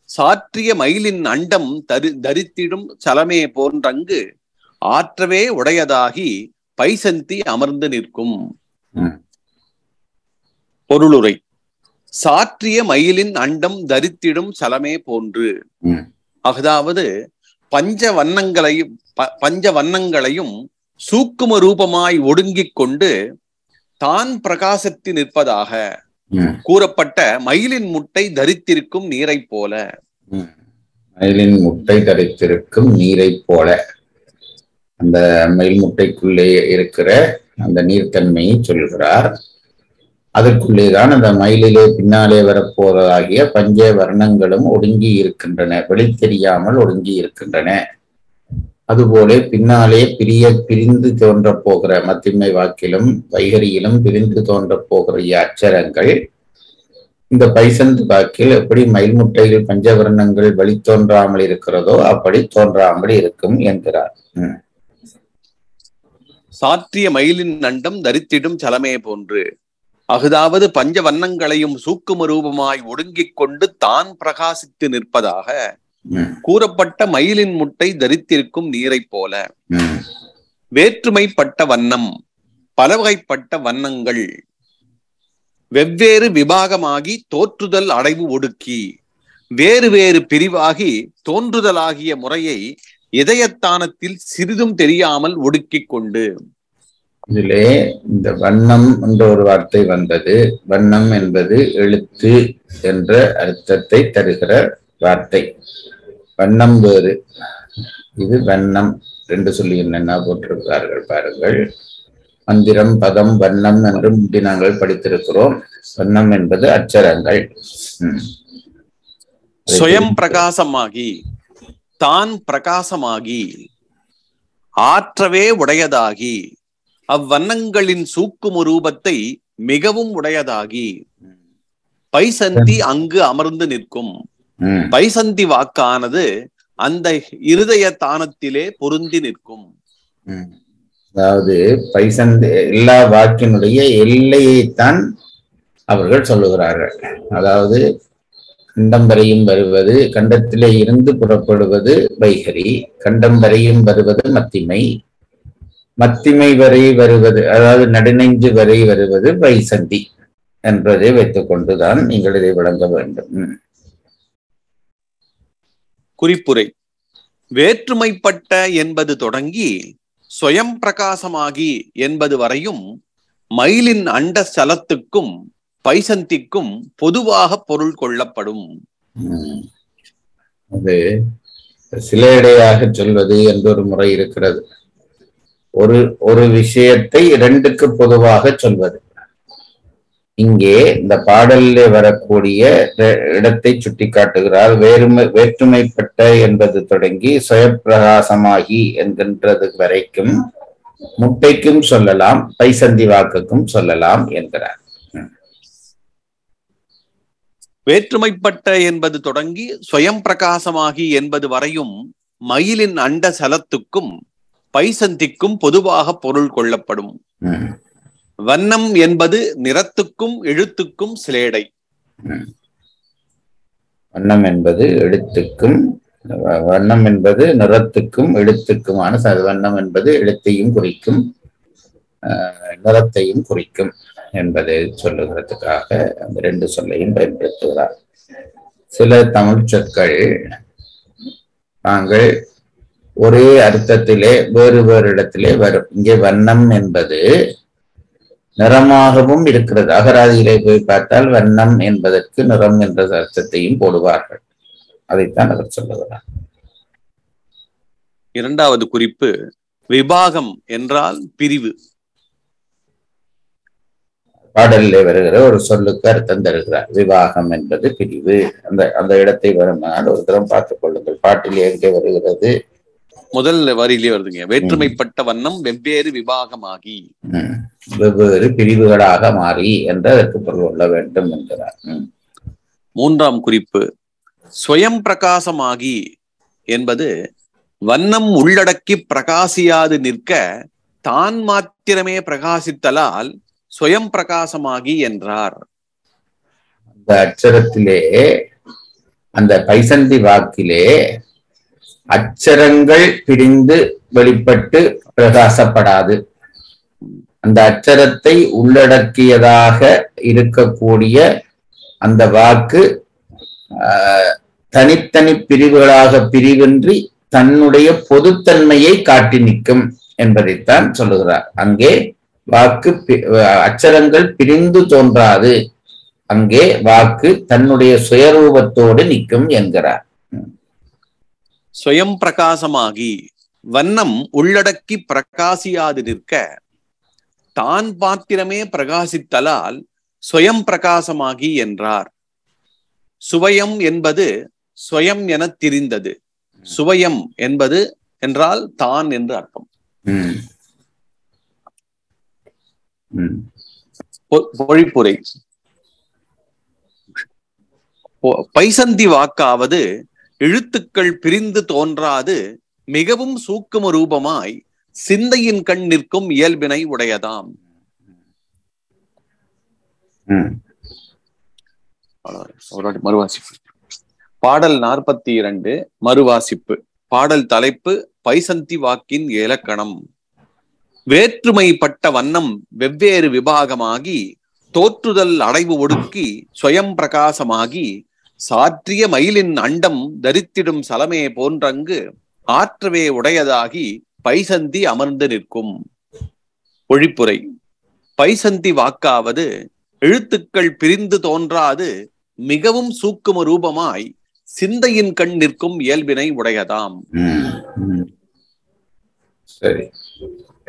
சாற்றிய மயிலின் அண்டம் தரித்திடும் சலமே போன்றங்கு ஆற்றவே உடையதாகி பைசந்தி அமர்ந்து நிற்கும். பொருளுரை. சாற்றிய மயிலின் அண்டம் தரித்திடும் சலமே போன்று, அதாவது பஞ்ச வண்ணங்களையும் சூக்கும ரூபமாய் ஒடுங்கிக் கொண்டு தான் பிரகாசத்தில் நிற்பதாக கூறப்பட்ட மயிலின் முட்டை தரித்திருக்கும் நீரை போல. மயிலின் முட்டை தரித்திருக்கும் நீரை போல. அந்த மயில் முட்டைக்குள்ளே இருக்கிற அந்த நீர்த்தன்மையை சொல்கிறார். அதற்குள்ளேதான் அந்த மயிலிலே பின்னாலே வரப்போவதாகிய பஞ்ச வர்ணங்களும் ஒடுங்கி இருக்கின்றன, வெளித்தெரியாமல் ஒடுங்கி இருக்கின்றன. அதுபோல பின்னாலே பிரிந்து தோன்றப் போகிற மத்திமை வாக்கிலும் வைகரியிலும் பிரிந்து தோன்றப் போகிற அச்சரங்கள் இந்த பைசந்து வாக்கில் எப்படி மயில் முட்டையில் பஞ்சவர்ணங்கள் வெளித்தோன்றாமல் இருக்கிறதோ அப்படி தோன்றாமல் இருக்கும் என்கிறார். சாற்றிய மயிலின் நண்டம் தரித்திடும் சலமே போன்று அகுதாவது பஞ்ச வண்ணங்களையும் சூக்கும ரூபமாய் ஒடுங்கிக் கொண்டு தான் பிரகாசித்து நிற்பதாக கூறப்பட்ட மயிலின் முட்டை தரித்திருக்கும் நீரை போல வேற்றுமைப்பட்ட வண்ணம் பலவகைப்பட்ட வண்ணங்கள் வெவ்வேறு விபாகமாகி தோற்றுதல் அடைவு ஒடுக்கி வேறு வேறு பிரிவாகி தோன்றுதலாகிய முறையை இதயத்தானத்தில் சிறிதும் தெரியாமல் ஒடுக்கிக் கொண்டு. இதிலே இந்த வண்ணம் என்ற ஒரு வார்த்தை வந்தது. வண்ணம் என்பது எழுத்து என்ற அர்த்தத்தை தருகிற வார்த்தை. வண்ணம் வேறு, இது வண்ணம் ரெண்டு சொல்லி என்னென்ன போட்டிருக்கிறார்கள் பாருங்கள். மந்திரம், பதம், வண்ணம் என்று முடி நாங்கள் படித்திருக்கிறோம். வண்ணம் என்பது அச்சரங்கள். சுயம் பிரகாசமாகி தான் பிரகாசமாகி ஆற்றவே உடையதாகி அவ்வண்ணங்களின் சூக்கும ரூபத்தை மிகவும் உடையதாகி பைசந்தி அங்கு அமர்ந்து நிற்கும். பைசந்தி வாக்கானது அந்த இருதய தானத்திலே பொருந்தி நிற்கும். அதாவது பைசந்தி எல்லா வாக்கினுடைய எல்லையைத்தான் அவர்கள் சொல்லுகிறார்கள். அதாவது கண்டம் வரையும் வருவது, கண்டத்திலே இருந்து புறப்படுவது வைகரி, கண்டம் வரையும் வருவது மத்திமை, மத்திமை வரை வருவது அதாவது நடுநெஞ்சு வரை வருவது பைசந்தி என்பதை வைத்துக் கொண்டுதான் நீங்கள் இதை விளங்க வேண்டும். குறிப்புரை: வேற்றுமைப்பட்ட என்பது தொடங்கி சுயம் பிரகாசமாகி என்பது வரையும் மயிலின் அண்ட ஸ்தலத்துக்கும் பைசந்திக்கும் பொதுவாக பொருள் கொள்ளப்படும். அது சிலையடையாக சொல்வது என்றொரு முறை இருக்கிறது. ஒரு விஷயத்தை இரண்டுக்கு பொதுவாக சொல்வது. இங்கே இந்த பாடலிலே வரக்கூடிய இடத்தை சுட்டி காட்டுகிறார். வேற்றுமைப்பட்ட என்பது தொடங்கி சுயப்பிரகாசமாகி என்கின்றது வரைக்கும் முட்டைக்கும் சொல்லலாம், பைசந்தி வாக்குக்கும் சொல்லலாம் என்கிறார். வேற்றுமைப்பட்ட என்பது தொடங்கி சுயம் பிரகாசமாகி என்பது வரையும் மயிலின் அண்ட சலத்துக்கும் பைசந்திக்கும் பொதுவாக பொருள் கொள்ளப்படும். வண்ணம் என்பது நிறத்துக்கும் எழுத்துக்கும் சிலேடை. வண்ணம் என்பது எழுத்துக்கும், வண்ணம் என்பது நிறத்துக்கும் எழுத்துக்குமான வண்ணம் என்பது எழுத்தையும் குறிக்கும், நிறத்தையும் குறிக்கும் என்பதை சொல்லுகிறதுக்காக அந்த ரெண்டு சொல்லையும் பயன்படுத்துகிறார். சில தமிழ் சொற்கள் நாங்கள் ஒரே அர்த்தத்திலே வேறு வேறு இடத்திலே வரும். இங்கே வண்ணம் என்பது நிறமாகவும் இருக்கிறது. அகராதியிலே போய் பார்த்தால் வண்ணம் என்பதற்கு நிறம் என்ற அர்த்தத்தையும் போடுவார்கள். அதைத்தான் அவர் சொல்லுகிறார். இரண்டாவது குறிப்பு: விபாகம் என்றால் பிரிவு. பாடலிலே வருகிற ஒரு சொல்லுக்கு அர்த்தம் தருகிறார். விவாகம் என்பது பிரிவு. அந்த இடத்தை வருமானால் ஒரு தரம் பார்த்துக் கொள்ளுங்கள். பாட்டிலே எங்கே வருகிறது? முதல் வரியிலே வருதுங்க. வேற்றுமைப்பட்ட வண்ணம் வெவ்வேறு விபாகமாகி வெவ்வேறு பிரிவுகளாக மாறி என்று அதற்கு பொருள் கொள்ள வேண்டும் என்கிறார். மூன்றாம் குறிப்பு: சுயம் பிரகாசமாகி என்பது வண்ணம் உள்ளடக்கி பிரகாசியாது நிற்க தான் மாத்திரமே பிரகாசித்தலால் சுயம் பிரகாசமாகி என்றார். அந்த அச்சரத்திலே, அந்த பைசந்தி வாக்கிலே அச்சரங்கள் பிரிந்து வெளிப்பட்டு பிரகாசப்படாது. அந்த அச்சரத்தை உள்ளடக்கியதாக இருக்கக்கூடிய அந்த வாக்கு தனித்தனி பிரிவுகளாக பிரிவின்றி தன்னுடைய பொதுத்தன்மையை காட்டி நிற்கும் என்பதைத்தான் சொல்லுகிறார். அங்கே வாக்கு அச்சரங்கள் பிரிந்து தோன்றாது, அங்கே வாக்கு தன்னுடைய சுயரூபத்தோடு நிற்கும் என்கிறார். சுயம் பிரகாசமாகி வண்ணம் உள்ளடக்கி பிரகாசியாது நிற்க தான் பாத்திரமே பிரகாசித்தலால் சுயம் பிரகாசமாகி என்றார். சுவயம் என்பது சுயம் என திரிந்தது. சுவயம் என்பது என்றால் தான் என்று அர்த்தம். பொழிப்புரை. பைசந்தி வாக்காவது எழுத்துக்கள் பிரிந்து தோன்றாது மிகவும் சூக்கும ரூபமாய் சிந்தையின் கண் நிற்கும் இயல்பினை உடையதாம். மறுவாசிப்பு. பாடல் 42 மறுவாசிப்பு. பாடல் தலைப்பு பைசந்தி வாக்கின் இலக்கணம். வேற்றுமைப்பட்ட வண்ணம் வெவ்வேறு விபாகமாகி தோற்றுதல் அடைவு ஒடுக்கி சுயம் பிரகாசமாகி சாற்றிய மயிலின் அண்டம் தரித்திடும் சலமே போன்றங்கு ஆற்றவே உடையதாகி பைசந்தி அமர்ந்து நிற்கும். ஒழிப்புரை. பைசந்தி வாக்காவது எழுத்துக்கள் பிரிந்து தோன்றாது மிகவும் சூக்கும ரூபமாய் சிந்தையின் கண் நிற்கும் இயல்பினை உடையதாம்.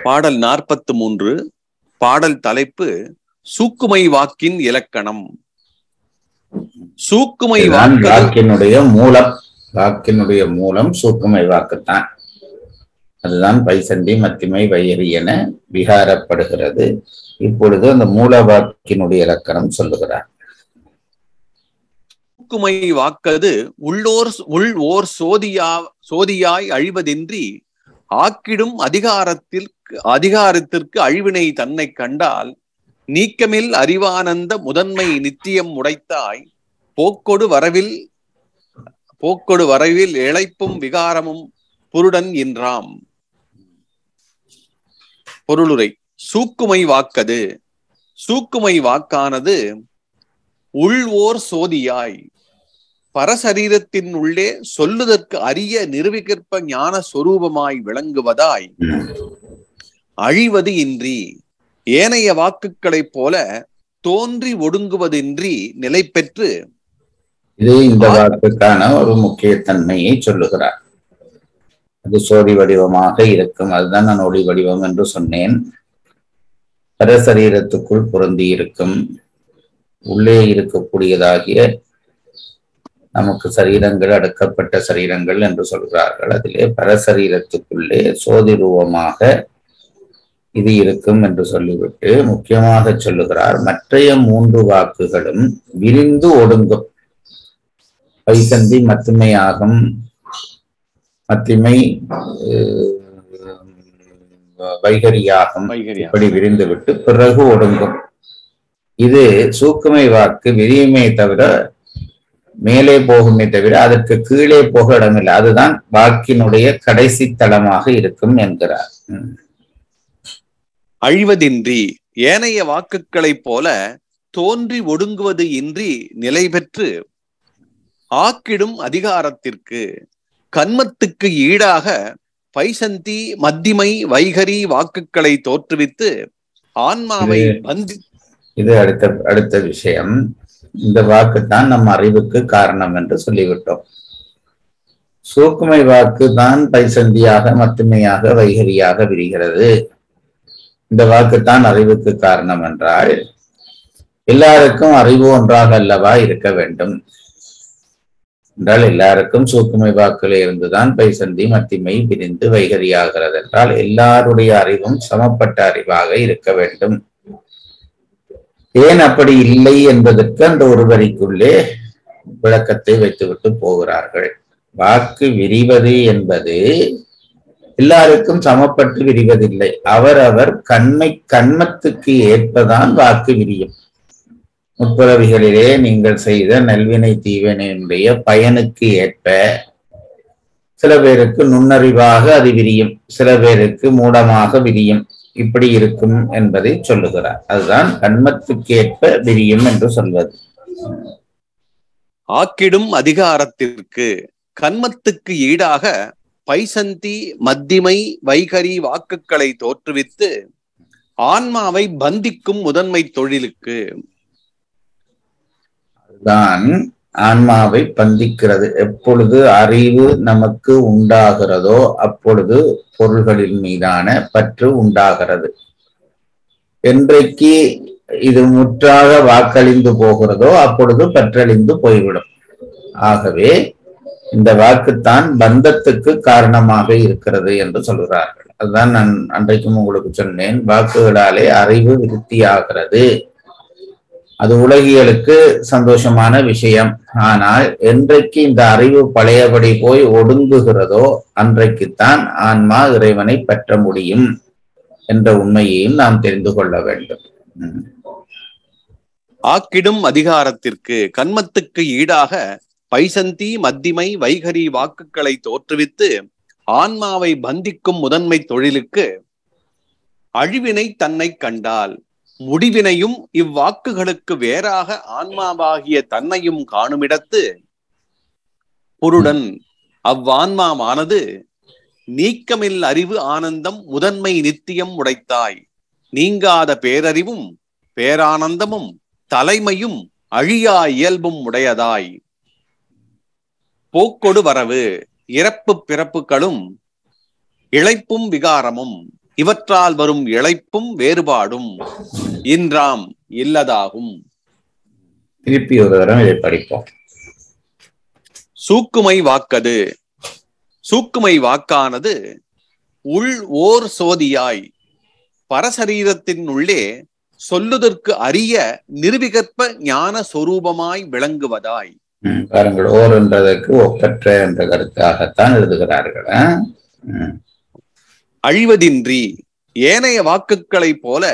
பாடல் 43 பாடல் தலைப்பு சூக்குமை வாக்கின் இலக்கணம். சூக்குமை வாக்கினுடைய மூலம் சூக்குமை வாக்குத்தான். அதுதான் பைசந்தி மத்திமை வையரி என விகாரப்படுகிறது. இப்பொழுது அந்த மூல வாக்கினுடைய இலக்கணம் சொல்லுகிறார். சூக்குமை வாக்கது ஓர் சோதியாய் அழிவதின்றி ஆக்கிடும் அதிகாரத்திற்கு அழிவினை தன்னை கண்டால் நீக்கமில் அறிவானந்த முதன்மை நித்தியம் உடைத்தாய் போக்கொடு வரவில் இழைப்பும் விகாரமும் புருடன் என்றாம். பொருளுரை. சூக்குமை வாக்கது. சூக்குமை வாக்கானது ஓர் சோதியாய் பரசரீரத்தின் உள்ளே சொல்லுதற்கு அரிய நிருவிகற்ப ஞான சொரூபமாய் விளங்குவதாய் அழிவது இன்றி ஏனைய வாக்குகளைப் போல தோன்றி ஒடுங்குவதின்றி நிலை பெற்று இது இந்த வாக்குக்கான ஒரு முக்கிய தன்மையை சொல்லுகிறார். அது சோதி வடிவமாக இருக்கும். அதுதான் நான் ஒளி வடிவம் என்று சொன்னேன். பரசரீரத்துக்குள் பொருந்தி இருக்கும். உள்ளே இருக்கக்கூடியதாகிய நமக்கு சரீரங்கள் அடுக்கப்பட்ட சரீரங்கள் என்று சொல்கிறார்கள். அதிலே பரசரீரத்துக்குள்ளே சோதி ரூபமாக இது இருக்கும் என்று சொல்லிவிட்டு முக்கியமாக சொல்லுகிறார், மற்றைய 3 வாக்குகளும் விரிந்து ஒடுங்கும். பைசந்தி மத்திமையாகும். மத்திமை வைகரியாகும். இப்படி விரிந்து விட்டு பிறகு ஒடுங்கும். இது சூக்குமை வாக்கு விரியுமே தவிர மேலே போகுமே தவிர அதற்கு கீழே போக இடமில்லை. அதுதான் வாக்கினுடைய கடைசி தளமாக இருக்கும் என்கிறார். அழிவதின்றி ஏனைய வாக்குகளைப் போல தோன்றி ஒடுங்குவது இன்றி நிலை பெற்று ஆக்கிடும் அதிகாரத்திற்கு கன்மத்துக்கு ஈடாக பைசந்தி மத்திமை வைகரி வாக்குகளை தோற்றுவித்து ஆன்மாவை இது அடுத்த விஷயம். இந்த வாக்குத்தான் நம் அறிவுக்கு காரணம் என்று சொல்லிவிட்டோம். சூக்குமை வாக்கு தான் பைசந்தியாக மத்திமையாக வைகரியாக விரிகிறது. இந்த வாக்குத்தான் அறிவுக்கு காரணம் என்றால் எல்லாருக்கும் அறிவு ஒன்றாக அல்லவா இருக்க வேண்டும் என்றால் எல்லாருக்கும் சூக்குமை வாக்கில் இருந்துதான் பைசந்தி மத்திமை பிரிந்து வைகரியாகிறது என்றால் எல்லாருடைய அறிவும் சமப்பட்ட அறிவாக இருக்க வேண்டும். ஏன் அப்படி இல்லை என்பதற்கு அந்த ஒரு வரிக்குள்ளே விளக்கத்தை வைத்துவிட்டு போகிறார்கள். வாக்கு விரிவது என்பது எல்லாருக்கும் சமப்பட்டு விரிவதில்லை. அவரவர் கண்மத்துக்கு ஏற்பதான் வாக்கு விரியும். முற்புறவிகளிலே நீங்கள் செய்த நல்வினை தீவினையுடைய பயனுக்கு ஏற்ப சில பேருக்கு நுண்ணறிவாக அது விரியும், சில பேருக்கு மூடமாக விரியும். இப்படி இருக்கும் என்பதை சொல்லுகிறார். அதுதான் கண்மத்துக்கேற்ப விரியும் என்று சொல்வது. ஆக்கிடும் அதிகாரத்திற்கு கண்மத்துக்கு ஈடாக பைசந்தி மத்திமை வைகரி வாக்குகளை தோற்றுவித்து ஆன்மாவை பந்திக்கும் முதன்மை தொழிலுக்கு தான் ஆன்மாவை பந்திக்கிறது. எப்பொழுது அறிவு நமக்கு உண்டாகிறதோ அப்பொழுது பொருள்களின் மீதான பற்று உண்டாகிறது. என்றைக்கு இது முற்றாக வாக்களிந்து போகிறதோ அப்பொழுது பற்றழிந்து போய்விடும். ஆகவே இந்த வாக்குத்தான் பந்தத்துக்கு காரணமாக இருக்கிறது என்று சொல்கிறார்கள். அதுதான் நான் அன்றைக்கும் உங்களுக்கு சொன்னேன், வாக்குகளாலே அறிவு விருத்தியாகிறது. அது உலகியலுக்கு சந்தோஷமான விஷயம். ஆனால் என்றைக்கு இந்த அறிவு பழையபடி போய் ஒடுங்குகிறதோ அன்றைக்குத்தான் ஆன்மா இறைவனை பெற்ற முடியும் என்ற உண்மையையும் நாம் தெரிந்து கொள்ள வேண்டும். ஆக்கிடும் அதிகாரத்திற்கு கன்மத்துக்கு ஈடாக பைசந்தி மத்திமை வைகரி வாக்குகளை தோற்றுவித்து ஆன்மாவை பந்திக்கும் முதன்மை தொழிலுக்கு அழிவினை தன்னை கண்டால் முடிவினையும் இவ்வாக்குகளுக்கு வேறாக ஆன்மாவாகிய தன்னையும் காணுமிடத்து புருடன் அவ்வான்மாவானது நீக்கமில் அறிவு ஆனந்தம் முதன்மை நித்தியம் உடைத்தாய் நீங்காத பேரறிவும் பேரானந்தமும் தலைமையும் அழியா இயல்பும் உடையதாய் போக்கொடு வரவு இறப்பு பிறப்புகளும் இழைப்பும் விகாரமும் இவற்றால் வரும் இழைப்பும் வேறுபாடும் இன்றாம் இல்லதாகும். திருப்பி ஒரு தரம் இதை படிப்போம். சூக்குமை வாக்கது சூக்குமை வாக்கானது உள் ஓர் சோதியாய் பரசரீரத்தின் உள்ளே சொல்லுதற்கு அரிய நிர்விகற்ப ஞான சொரூபமாய் விளங்குவதாய். பாருங்கள், ஓர் என்றதற்கு ஒப்பற்ற என்ற கருத்தாகத்தான் எழுதுகிறார்கள். அழிவதின்றி ஏனைய வாக்குகளை போல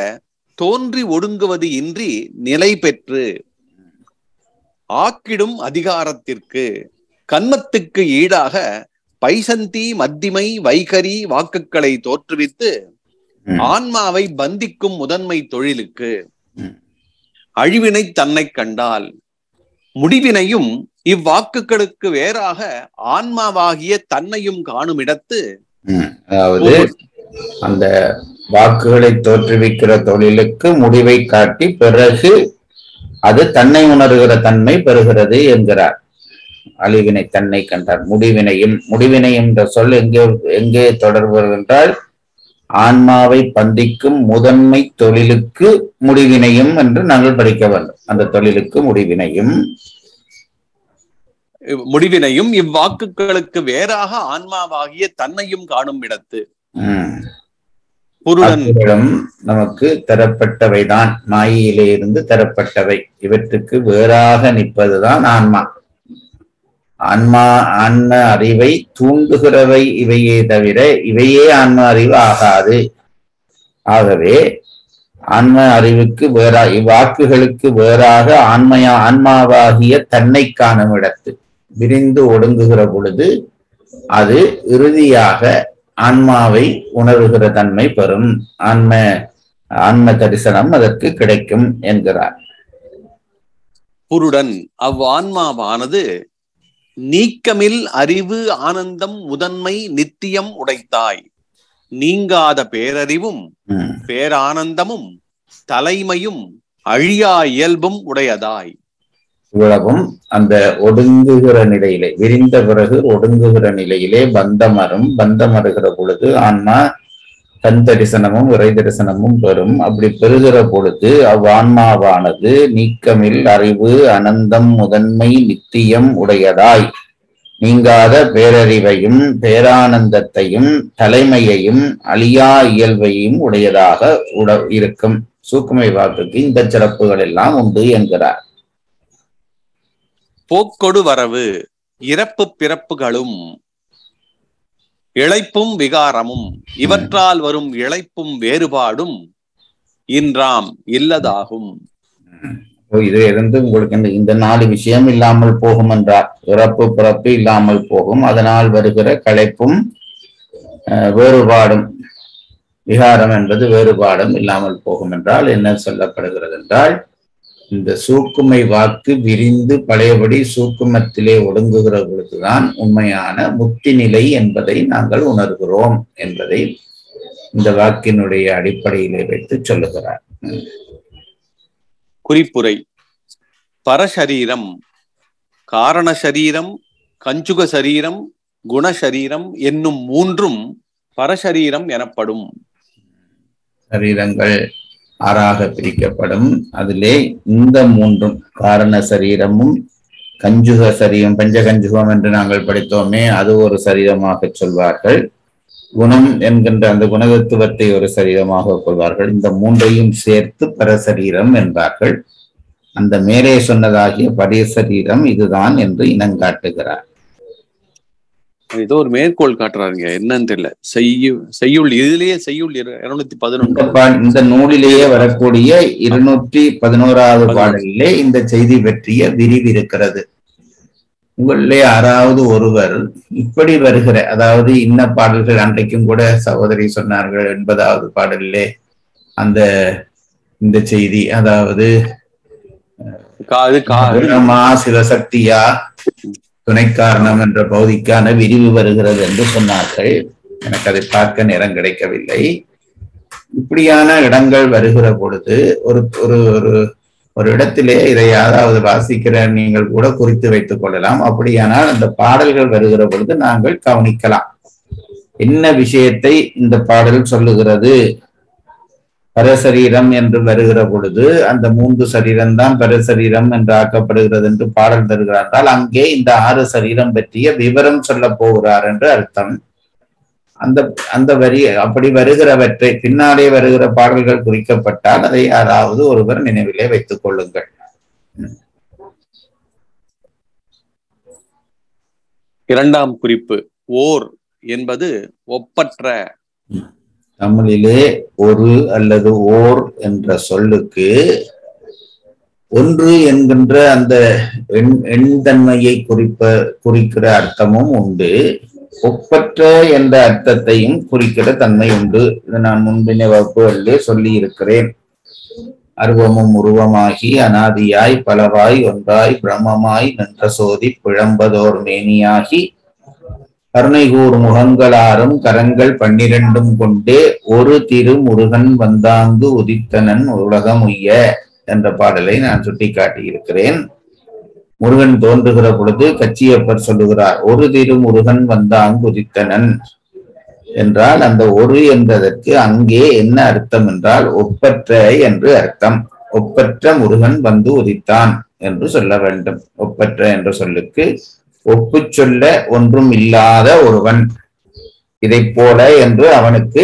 தோன்றி ஒடுங்குவது இன்றி நிலை பெற்று ஆக்கிடும் அதிகாரத்திற்கு கன்மத்துக்கு ஈடாக பைசந்தி மத்திமை வைகரி வாக்குகளை தோற்றுவித்து ஆன்மாவை பந்திக்கும் முதன்மை தொழிலுக்கு அழிவினை தன்னை கண்டால் முடிவினையும் இவ்வாக்குகளுக்கு வேறாக ஆன்மாவாகிய தன்னையும் காணும் இடத்து, அதாவது அந்த வாக்குகளை தோற்றுவிக்கிற தொழிலுக்கு முடிவை காட்டி பிறகு அது தன்னை உணர்கிற தன்மை பெறுகிறது என்கிறார். அழிவினை தன்னை கண்டார். முடிவினையும் என்ற சொல் எங்கே தொடர்பு என்றால் ஆன்மாவை பந்திக்கும் முதன்மை தொழிலுக்கு முடிவினையும் என்று நாங்கள் படிக்க வேண்டும். அந்த தொழிலுக்கு முடிவினையும் இவ்வாக்குகளுக்கு வேறாக ஆன்மாவாகிய தன்னையும் காணும் இடத்து புருடன் நமக்கு தரப்பட்டவைதான், மாயிலே இருந்து தரப்பட்டவை. இவற்றுக்கு வேறாக நிற்பதுதான் ஆன்மா. ஆன்ம அறிவை தூண்டுகிறவை இவையே தவிர இவையே ஆன்ம அறிவு ஆகாது. ஆகவே ஆன்ம அறிவுக்கு இவ்வாக்குகளுக்கு வேறாக ஆன்மாவாகிய தன்னை காணும் இடத்து விரிந்து ஒடுங்குகிற பொழுது அது இறுதியாக ஆன்மாவை உணர்கிற தன்மை பெறும். ஆன்ம தரிசனம் அதற்கு கிடைக்கும் என்கிறார். புருடன் அவ்வான்மாவானது நீக்கமில் அறிவு ஆனந்தம் முதன்மை நித்தியம் உடைத்தாய் நீங்காத பேரறிவும் பேரானந்தமும் தலைமையும் அழியா இயல்பும் உடையதாய். இவ்வளவும் அந்த ஒடுங்குகிற நிலையிலே, விரிந்த பிறகு ஒடுங்குகிற நிலையிலே பந்தமறுகிற பொழுது ஆன்மா தன் தரிசனமும் இறை தரிசனமும் பெறும். அப்படி பெறுகிற பொழுது அவ்வான்மாவானது நீக்கமில் அறிவு அனந்தம் முதன்மை நித்தியம் உடையதாய் நீங்காத பேரறிவையும் பேரானந்தத்தையும் தலைமையையும் அழியா இயல்பையும் உடையதாக இருக்கும். சூக்குமை வாக்குக்கு இந்த சிறப்புகள் எல்லாம் உண்டு என்கிறார். போக்கொடு வரவு இறப்பு பிறப்புகளும் இழைப்பும் விகாரமும் இவற்றால் வரும் இழைப்பும் வேறுபாடும் இன்றாம் இல்லதாகும். இது இருந்து உங்களுக்கு இந்த 4 விஷயம் இல்லாமல் போகும் என்றார். இறப்பு பிறப்பு இல்லாமல் போகும். அதனால் வருகிற களைப்பும் வேறுபாடும், விகாரம் என்பது வேறுபாடும் இல்லாமல் போகும் என்றால் என்ன சொல்லப்படுகிறது என்றால், இந்த சூக்குமை வாக்கு விரிந்து பழையபடி சூக்குமத்திலே ஒடுங்குகிற பொழுதுதான் உண்மையான முக்தி நிலை என்பதை நாங்கள் உணர்கிறோம் என்பதை இந்த வாக்கினுடைய அடிப்படையிலே வைத்து சொல்லுகிறார். குறிப்புரை. பரசரீரம் காரண சரீரம், கஞ்சுக சரீரம், குணசரீரம் என்னும் மூன்றும் பரசரீரம் எனப்படும். சரீரங்கள் 6ஆக பிரிக்கப்படும். அதிலே இந்த மூன்றும் காரண சரீரமும் கஞ்சுக சரீரம், பஞ்சகஞ்சுகம் என்று நாங்கள் படித்தோமே, அது ஒரு சரீரமாக சொல்வார்கள். குணம் என்கின்ற அந்த குணதத்துவத்தை ஒரு சரீரமாக கொள்வார்கள். இந்த மூன்றையும் சேர்த்து பரசரீரம் என்பார்கள். அந்த மேலே சொன்னதாகிய பரசரீரம் இதுதான் என்று இனங்காட்டுகிறார். ஏதோ ஒரு மேற்கோள் காட்டுறாருங்க, என்னன்னு தெரியல. செய்யுள் இதுலயே செய்யுள் 211 இந்த நூலிலேயே வரக்கூடிய 211வது பாடலிலே இந்த செய்தி பற்றிய விரிவு இருக்கிறது. உங்களிலே யாராவது ஒருவர் இப்படி வருகிற, அதாவது இன்ன பாடல்கள், அன்றைக்கும் கூட சகோதரி சொன்னார்கள் 80வது பாடலிலே இந்த செய்தி, அதாவது சிவசக்தியா துணை காரணம் என்ற பகுதிக்கான விரிவு வருகிறது என்று சொன்னார்கள். எனக்கு அதை பார்க்க நேரம் கிடைக்கவில்லை. இப்படியான இடங்கள் வருகிற பொழுது ஒரு ஒரு ஒரு இடத்திலே இதை யாராவது வாசிக்கிற நீங்கள் கூட குறித்து வைத்துக் கொள்ளலாம். அப்படியானால் அந்த பாடல்கள் வருகிற பொழுது நாங்கள் கவனிக்கலாம், என்ன விஷயத்தை இந்த பாடல் சொல்லுகிறது. பரசரீரம் என்று வருகிற பொழுது அந்த 3 சரீரம்தான் பரசரீரம் என்று ஆக்கப்படுகிறது என்று பாடல் தருகிறார்கள். அங்கே இந்த 6 சரீரம் பற்றிய விவரம் சொல்ல போகிறார் என்று அர்த்தம். அந்த வரி அப்படி வருகிறவற்றை பின்னாலே வருகிற பாடல்கள் குறிக்கப்பட்டால் அதை யாராவது ஒருவர் நினைவிலே வைத்துக் கொள்ளுங்கள். இரண்டாம் குறிப்பு, ஓர் என்பது ஒப்பற்ற. தமிழிலே ஒரு அல்லது ஓர் என்ற சொல்லுக்கு ஒன்று என்கின்ற அந்த எண்தன்மையை குறிக்கிற அர்த்தமும் உண்டு, ஒப்பற்ற என்ற அர்த்தத்தையும் குறிக்கிற தன்மை உண்டு. இது நான் முன்பின வகுப்புகளிலே சொல்லி இருக்கிறேன். அருவமும் உருவமாகி அனாதியாய் பலவாய் ஒன்றாய் பிரம்மமாய் நின்ற சோதி பிழம்பதோர் மேனியாகி கருணைகூர் முகங்களாரும் கரங்கள் 12 கொண்டே ஒரு திரு முருகன் வந்தாங்கு உதித்தனன் உலகம் உய்ய என்ற பாடலை நான் சுட்டி காட்டியிருக்கிறேன். முருகன் தோன்றுகிற பொழுது கச்சியப்பர் சொல்லுகிறார், ஒரு திரு முருகன் வந்தாங்கு உதித்தனன் என்றால் அந்த ஒரு என்பதற்கு அங்கே என்ன அர்த்தம் என்றால் ஒப்பற்ற என்று அர்த்தம். ஒப்பற்ற முருகன் வந்து உதித்தான் என்று சொல்ல வேண்டும். ஒப்பற்ற என்ற சொல்லுக்கு ஒப்பு சொல்ல ஒன்றும் இல்லாத ஒருவன், இதை போல என்று அவனுக்கு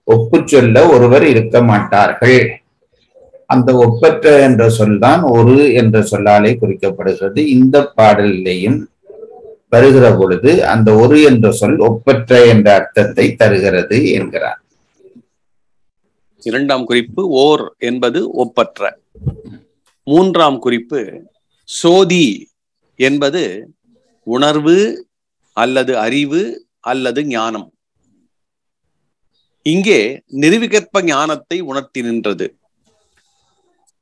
ஒப்பு சொல்ல ஒருவர் இருக்க மாட்டார்கள். அந்த ஒப்பற்ற என்ற சொல் தான் ஒரு என்ற சொல்லாலே குறிக்கப்படுகிறது. இந்த பாடலிலேயும் வருகிற பொழுது அந்த ஒரு என்ற சொல் ஒப்பற்ற என்ற அர்த்தத்தை தருகிறது என்கிறார். இரண்டாம் குறிப்பு ஓர் என்பது ஒப்பற்ற. மூன்றாம் குறிப்பு சோதி என்பது உணர்வு அல்லது அறிவு அல்லது ஞானம். இங்கே நிர்விகற்ப ஞானத்தை உணர்த்தி நின்றது.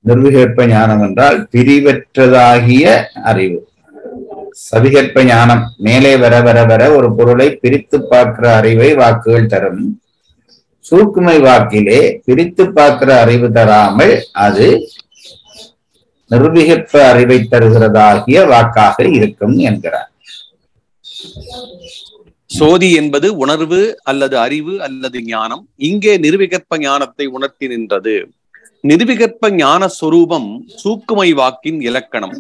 நிர்விகற்ப ஞானம் என்றால் பிரிவற்றதாகிய அறிவு. சவிகற்ப ஞானம் மேலே வர வர வர ஒரு பொருளை பிரித்து பார்க்கிற அறிவை வாக்குகள் தரும். சூக்குமை வாக்கிலே பிரித்து பார்க்கிற அறிவு தராமல் அது நிர்விகற்ப அறிவை தருகிறதாகிய வாக்காக இருக்கும் என்கிறார். சோதி என்பது உணர்வு அல்லது அறிவு அல்லது ஞானம். இங்கே நிர்விகற்ப ஞானத்தை உணர்த்தி நின்றது. நிர்விகற்ப ஞான சொரூபம் சூக்குமை வாக்கின் இலக்கணம்.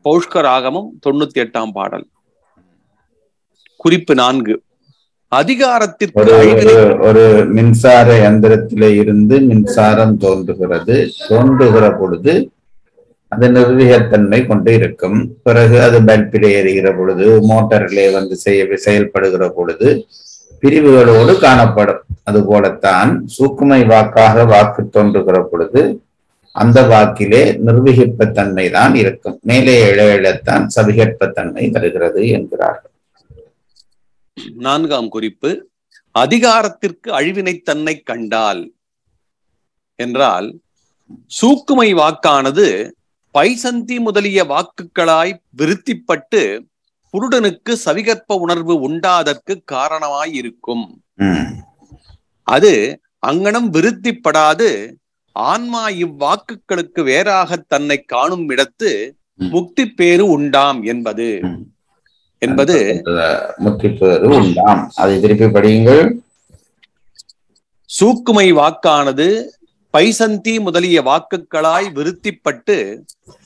பௌஷ்கராகமம் 98ஆம் பாடல். குறிப்பு 4, அதிகாரத்திற்கு ஒரு மின்சார யந்திரத்திலே இருந்து மின்சாரம் தோன்றுகிறது. தோன்றுகிற பொழுது அது நிர்விகத்தன்மை கொண்டு இருக்கும். பிறகு அது பல்பிலே எறிகிற பொழுது, மோட்டரிலே வந்து செயல்படுகிற பொழுது பிரிவுகளோடு காணப்படும். அது போலத்தான் சூக்குமை வாக்காக வாக்கு தோன்றுகிற பொழுது அந்த வாக்கிலே நிர்விகற்பத்தன்மை தான் இருக்கும். மேலே எழத்தான் சவிகற்பத்தன்மை வருகிறது என்கிறார்கள். 4ஆம் குறிப்பு அதிகாரத்திற்கு அழிவினைத்தன்மை கண்டால் என்றால் சூக்குமை வாக்கானது பைசந்தி முதலிய வாக்குகளாய் விருத்திப்பட்டு புருடனுக்கு சவிகற்ப உணர்வு உண்டாதற்கு காரணமாய் இருக்கும். அது அங்கனம் விருத்திப்படாது ஆன்மா இவ்வாக்குகளுக்கு வேறாக தன்னை காணும் இடத்து முக்தி பேரு உண்டாம் என்பது முக்தி பேரு உண்டாம். அதை திருப்பி படியுங்கள். சூக்குமை வாக்கானது பைசந்தி முதலிய வாக்குகளாய் விருத்திப்பட்டு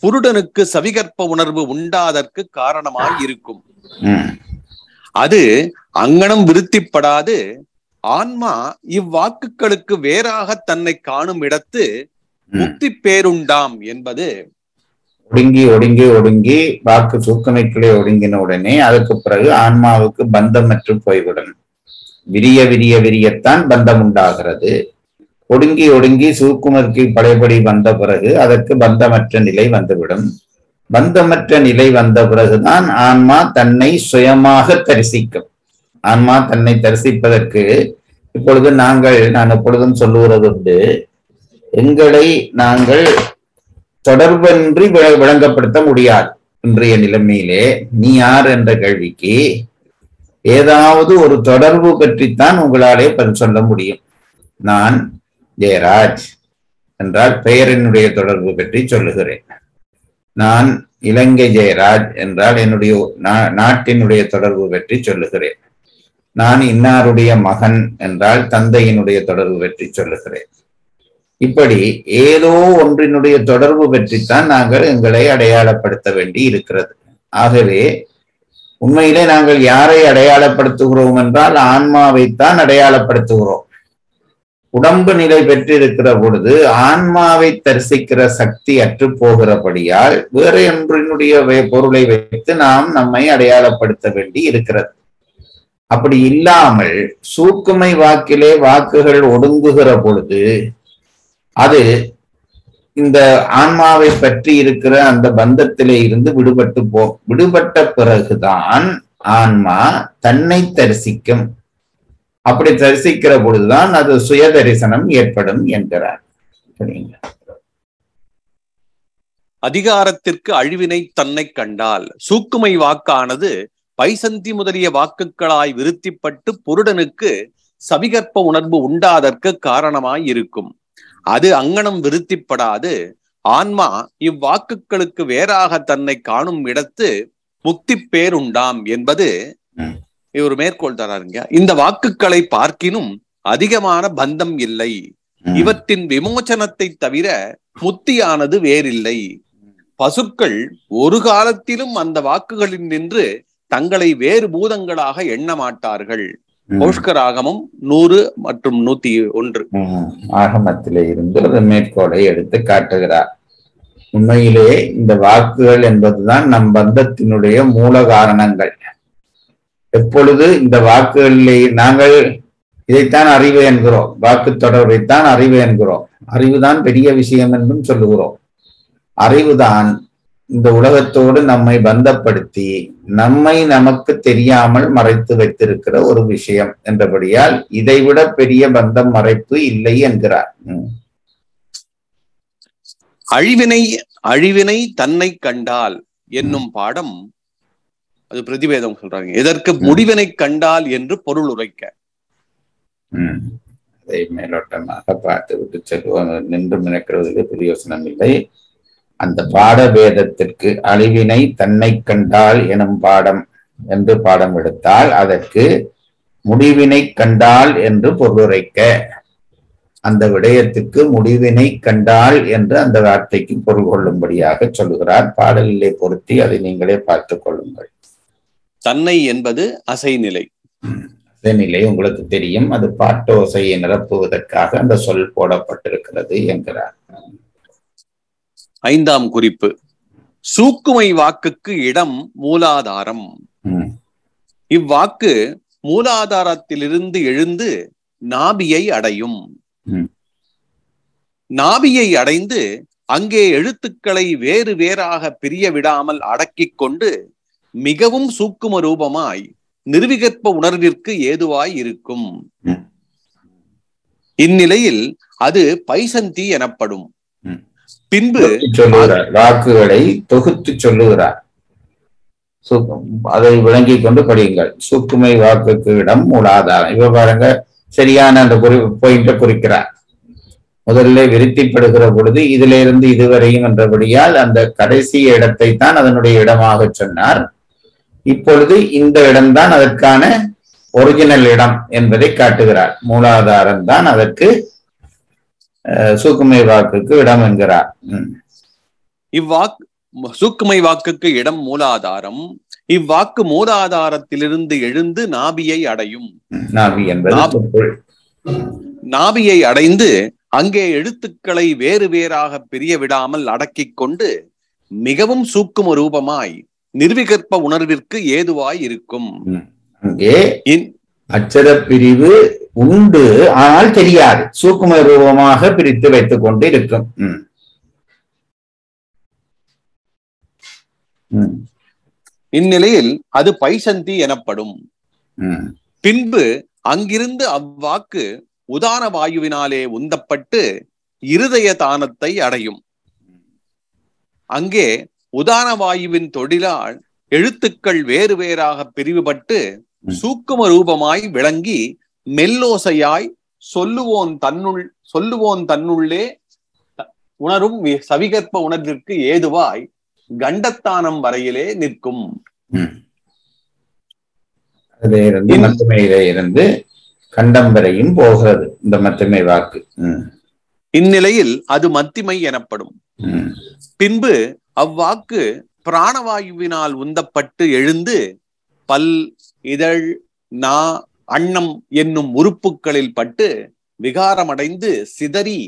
புருடனுக்கு சவிகற்ப உணர்வு உண்டாதற்கு காரணமாய் இருக்கும். அது அங்கனம் விருத்திப்படாது ஆன்மா இவ்வாக்குகளுக்கு வேறாக தன்னை காணும் இடத்து முக்தி பேருண்டாம் என்பது. ஒடுங்கி ஒடுங்கி ஒடுங்கி வாக்கு சூக்கமைக்குள்ளே ஒடுங்கின உடனே அதுக்கு பிறகு ஆன்மாவுக்கு பந்தமற்று போய்விடும். விரிய விரிய விரியத்தான் பந்தம் உண்டாகிறது. ஒடுங்கி ஒடுங்கி சூக்குமருக்கு பழையபடி வந்த பிறகு அதற்கு பந்தமற்ற நிலை வந்துவிடும். பந்தமற்ற நிலை வந்த பிறகுதான் ஆன்மா தன்னை சுயமாக தரிசிக்கும். ஆன்மா தன்னை தரிசிப்பதற்கு இப்பொழுது நான் எப்பொழுதும் சொல்லுகிறது உண்டு, எங்களை நாங்கள் தொடர்பின்றி விளங்கப்படுத்த முடியாது. இன்றைய நிலைமையிலே நீ யார் என்ற கேள்விக்கு ஏதாவது ஒரு தொடர்பு பற்றித்தான் உங்களாலே பதில் சொல்ல முடியும். நான் ஜெயராஜ் என்றால் பெயரினுடைய தொடர்பு பற்றி சொல்லுகிறேன். நான் இலங்கை ஜெயராஜ் என்றால் என்னுடைய நாட்டினுடைய தொடர்பு பற்றி சொல்லுகிறேன். நான் இன்னாருடைய மகன் என்றால் தந்தையினுடைய தொடர்பு பற்றி சொல்லுகிறேன். இப்படி ஏதோ ஒன்றினுடைய தொடர்பு பற்றித்தான் நாங்கள் எங்களை அடையாளப்படுத்த வேண்டி இருக்கிறது. ஆகவே உண்மையிலே நாங்கள் யாரை அடையாளப்படுத்துகிறோம் என்றால் ஆன்மாவைத்தான் அடையாளப்படுத்துகிறோம். உடம்பு நிலை பெற்றிருக்கிற பொழுது ஆன்மாவை தரிசிக்கிற சக்தி அற்று போகிறபடியால் வேற ஒன்றினுடைய பொருளை வைத்து நாம் நம்மை அடையாளப்படுத்த வேண்டி இருக்கிறது. அப்படி இல்லாமல் சூக்குமை வாக்கிலே வாக்குகள் ஒடுங்குகிற பொழுது அது இந்த ஆன்மாவை பற்றி இருக்கிற அந்த பந்தத்திலே இருந்து விடுபட்ட பிறகுதான் ஆன்மா தன்னை தரிசிக்கும். அப்படி தரிசிக்கிற பொழுதுதான் அது சுய தரிசனம் ஏற்படும் என்கிறார். அதிகாரத்திற்கு அழிவினை தன்னை கண்டால் சூக்குமை வாக்கானது பைசந்தி முதலிய வாக்குகளாய் விருத்திப்பட்டு புருடனுக்கு சவிகற்ப உணர்வு உண்டாதற்கு காரணமாய் இருக்கும். அது அங்கனம் விருத்திப்படாது ஆன்மா இவ்வாக்குகளுக்கு வேறாக தன்னை காணும் இடத்து முக்தி பேருண்டாம் என்பது. இவர் மேற்கோள் தராருங்க. இந்த வாக்குகளை பார்க்கினும் அதிகமான பந்தம் இல்லை. இவற்றின் விமோச்சனத்தை தவிர முத்தியானது வேறில்லை. பசுக்கள் ஒரு காலத்திலும் அந்த வாக்குகளில் நின்று தங்களை வேறு பூதங்களாக எண்ண மாட்டார்கள். போஷ்கராகமம் 100 மற்றும் 101 ஆகமத்திலே இருந்து ஒரு மேற்கோளை எடுத்து காட்டுகிறார். உண்மையிலே இந்த வாக்குகள் என்பதுதான் நம் பந்தத்தினுடைய மூல காரணங்கள். எப்பொழுது இந்த வாக்குகளிலே நாங்கள் இதைத்தான் அறிவு என்கிறோம், வாக்கு தொடர்பைத்தான் அறிவு என்கிறோம். அறிவுதான் பெரிய விஷயம் என்றும் சொல்லுகிறோம். அறிவுதான் இந்த உலகத்தோடு நம்மை பந்தப்படுத்தி நம்மை நமக்கு தெரியாமல் மறைத்து வைத்திருக்கிற ஒரு விஷயம் என்றபடியால் இதைவிட பெரிய பந்தம் மறைப்பு இல்லை என்கிறார். அழிவினை தன்னை கண்டால் என்னும் பாடம் அது பிரதிவேதம் சொல்றாங்க. எதற்கு முடிவினை கண்டால் என்று பொருள் உரைக்க. அதை மேலோட்டமாக பார்த்து விட்டு செல்வோம். நின்று நினைக்கிறதுக்கு பிரயோசனம் இல்லை. அந்த பாட வேதத்திற்கு அழிவினை தன்னை கண்டால் எனும் பாடம் என்று பாடம் எடுத்தால் அதற்கு முடிவினை கண்டால் என்று பொருளுரைக்க, அந்த விடயத்துக்கு முடிவினை கண்டால் என்று அந்த வார்த்தைக்கு பொருள் கொள்ளும்படியாக சொல்லுகிறார். பாடலிலே பொருத்தி அதை நீங்களே பார்த்துக் கொள்ளுங்கள். தன்னை என்பது அசைநிலை. அசைநிலை உங்களுக்கு தெரியும். அது பாட்டோசையை நிரப்புவதற்காக அந்த சொல் போடப்பட்டிருக்கிறது என்கிறார். 5ஆம் குறிப்பு. சூக்குமை வாக்குக்கு இடம் மூலாதாரம். இவ்வாக்கு மூலாதாரத்திலிருந்து எழுந்து நாபியை அடையும். நாபியை அடைந்து அங்கே எழுத்துக்களை வேறு வேறாக பிரிய விடாமல் அடக்கிக் கொண்டு மிகவும் சூக்கும ரூபமாய் நிர்விகற்ப உணர்விற்கு ஏதுவாய் இருக்கும். இந்நிலையில் அது பைசந்தி எனப்படும். பின்பு சொல்லுகிறார், வாக்குகளை தொகுத்து சொல்லுகிறார். அதை விளங்கி கொண்டு படியுங்கள். சூக்குமை வாக்குக்கு இடம் மூலாதாரம். இவ பாருங்க, சரியான அந்த பாயிண்ட குறிக்கிறார். முதல்ல விருத்திப்படுகிற பொழுது இதிலிருந்து இதுவரையும் என்றபடியால் அந்த கடைசி இடத்தை தான் அதனுடைய இடமாக சொன்னார். இப்பொழுது இந்த இடம்தான் அதற்கான ஒரிஜினல் இடம் என்பதை காட்டுகிறார். மூலாதாரம் தான் அதற்கு சூக்குமை வாக்குக்கு இடம் என்கிறார். சூக்குமை வாக்குக்கு இடம் மூலாதாரம். இவ்வாக்கு மூலாதாரத்திலிருந்து எழுந்து நாபியை அடையும். நாபி என்பது நாபியை அடைந்து அங்கே எழுத்துக்களை வேறு வேறாக பிரிய விடாமல் அடக்கிக் கொண்டு மிகவும் சூக்கும ரூபமாய் நிர்விகற்ப உணர்விற்கு ஏதுவாய் இருக்கும். அங்கே அச்சர பிரிவு உண்டு, ஆனால் தெரியாது. சூக்கும ரூபமாக பிரித்து வைத்துக் கொண்டு இருக்கும். இந்நிலையில் அது பைசந்தி எனப்படும். பின்பு அங்கிருந்து அவ்வாக்கு உதான வாயுவினாலே உந்தப்பட்டு இருதய தானத்தை அடையும். அங்கே உதான வாயுவின் தொழிலால் எழுத்துக்கள் வேறு வேறாக பிரிவுபட்டு சூக்கும ரூபமாய் விளங்கி மெல்லோசையாய் சொல்லுவோன் தன்னுள்ளே உணரும் சவிகற்ப உணர்விற்கு ஏதுவாய் கண்டத்தானம் வரையிலே நிற்கும். மத்தமையிலே இருந்து கண்டம் வரையும் போகிறது இந்த மத்தமை வாக்கு. இந்நிலையில் அது மத்திமை எனப்படும். பின்பு அவ்வாக்கு பிராணவாயுவினால் உந்தப்பட்டு எழுந்து பல், இதழ், நா, அன்னம் என்னும் உறுப்புகளில் பட்டு விகாரமடைந்து சிதறி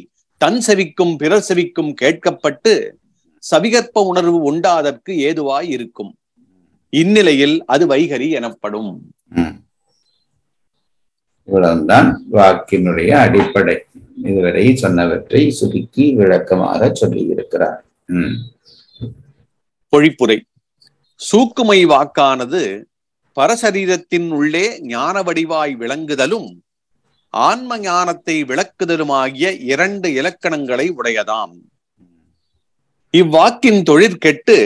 தன் செவிக்கும் பிறர் செவிக்கும் கேட்கப்பட்டு சவிகற்ப உணர்வு உண்டாதற்கு ஏதுவாய் இருக்கும். இந்நிலையில் அது வைகரி எனப்படும். இவ்வளவுதான் வாக்கினுடைய அடிப்படை. இதுவரை சொன்னவற்றை சுருக்கி விளக்கமாக சொல்லி இருக்கிறார். பொழிப்புரை. சூக்குமை வாக்கானது பரசரீரத்தின் உள்ளே ஞான வடிவாய் விளங்குதலும் ஆன்ம ஞானத்தை விளக்குதலுமாகிய 2 இலக்கணங்களை உடையதாம். இவ்வாக்கின் தொழிற்கெட்டு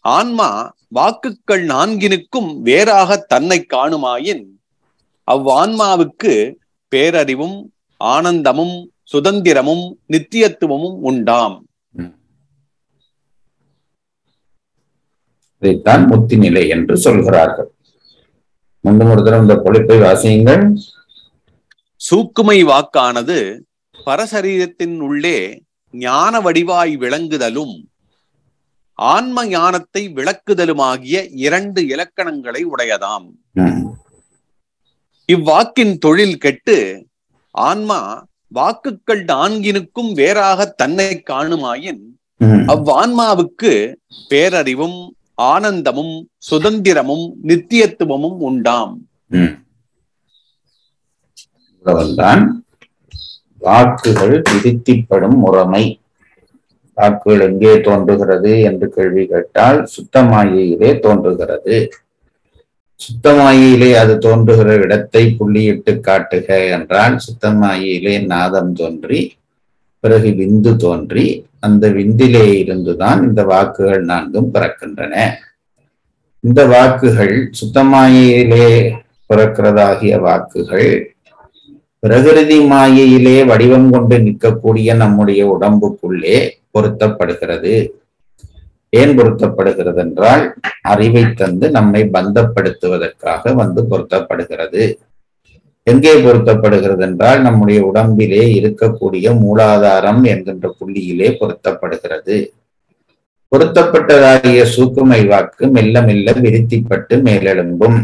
ஆன்மா வாக்குகள் 4னுக்கும் வேறாக தன்னை காணுமாயின் அவ்வான்மாவுக்கு பேரறிவும் ஆனந்தமும் சுதந்திரமும் நித்தியத்துவமும் உண்டாம். இதைத்தான் முத்தி நிலை என்று சொல்கிறார்கள். மீண்டும் ஒரு தரம் இந்த பொழிப்பை வாசியுங்கள். சூக்குமை வாக்கானது பரசரீரத்தின் உள்ளே ஞான வடிவாய் விளங்குதலும் ஆன்ம ஞானத்தை விளக்குதலுமாகிய 2 இலக்கணங்களை உடையதாம். இவ்வாக்கின் தொழில் கெட்டு ஆன்மா வாக்குகள் 4னுக்கும் வேறாக தன்னை காணுமாயின் அவ்வான்மாவுக்கு பேரறிவும் ஆனந்தமும் சுதந்திரமும் நித்தியத்துவமும் உண்டாம். வாக்குகள் விருத்திப்படும் முறைமை. வாக்குகள் எங்கே தோன்றுகிறது என்று கேள்வி கேட்டால் சுத்தமாயிலே தோன்றுகிறது. சுத்தமாயிலே அது தோன்றுகிற இடத்தை புள்ளியிட்டு காட்டுக என்றால் சுத்தமாயிலே நாதம் தோன்றி பிறகு விந்து தோன்றி அந்த விந்திலே இருந்துதான் இந்த வாக்குகள் 4ம் பிறக்கின்றன. இந்த வாக்குகள் சுத்தமாயிலே பிறக்கிறதாகிய வாக்குகள் பிரகிருதி மாயையிலே வடிவம் கொண்டு நிற்கக்கூடிய நம்முடைய உடம்புக்குள்ளே பொருத்தப்படுகிறது. ஏன் பொருத்தப்படுகிறது என்றால் அறிவை தந்து நம்மை பந்தப்படுத்துவதற்காக வந்து பொருத்தப்படுகிறது. எங்கே பொருத்தப்படுகிறது என்றால் நம்முடைய உடம்பிலே இருக்கக்கூடிய மூலாதாரம் என்கின்ற புள்ளியிலே பொருத்தப்படுகிறது. பொருத்தப்பட்டதாகிய சூக்குமை வாக்கு மெல்ல மெல்ல விருத்திப்பட்டு மேலெழும்பும்.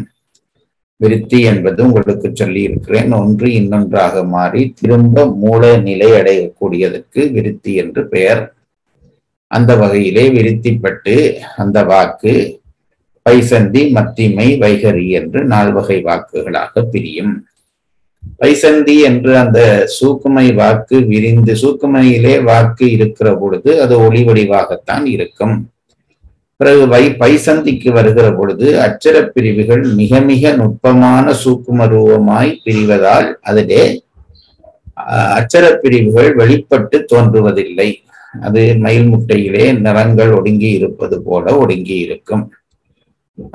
விருத்தி என்பது உங்களுக்கு சொல்லி இருக்கிறேன், ஒன்று இன்னொன்றாக மாறி திரும்ப மூல நிலை அடையக்கூடியதற்கு விருத்தி என்று பெயர். அந்த வகையிலே விருத்திப்பட்டு அந்த வாக்கு பைசந்தி, மத்திமை, வைகரி என்று 4 வகை வாக்குகளாக பிரியும். பைசந்தி என்று அந்த சூக்குமை வாக்கு விரிந்து சூக்குமையிலே வாக்கு இருக்கிற பொழுது அது ஒளி வடிவாகத்தான் இருக்கும். பிறகு பைசந்திக்கு வருகிற பொழுது அச்சர பிரிவுகள் மிக மிக நுட்பமான சூக்கும ரூபமாய் பிரிவதால் அதிலே அச்சர பிரிவுகள் வெளிப்பட்டு தோன்றுவதில்லை. அது மயில் முட்டையிலே நிறங்கள் ஒடுங்கி இருப்பது போல ஒடுங்கி இருக்கும்.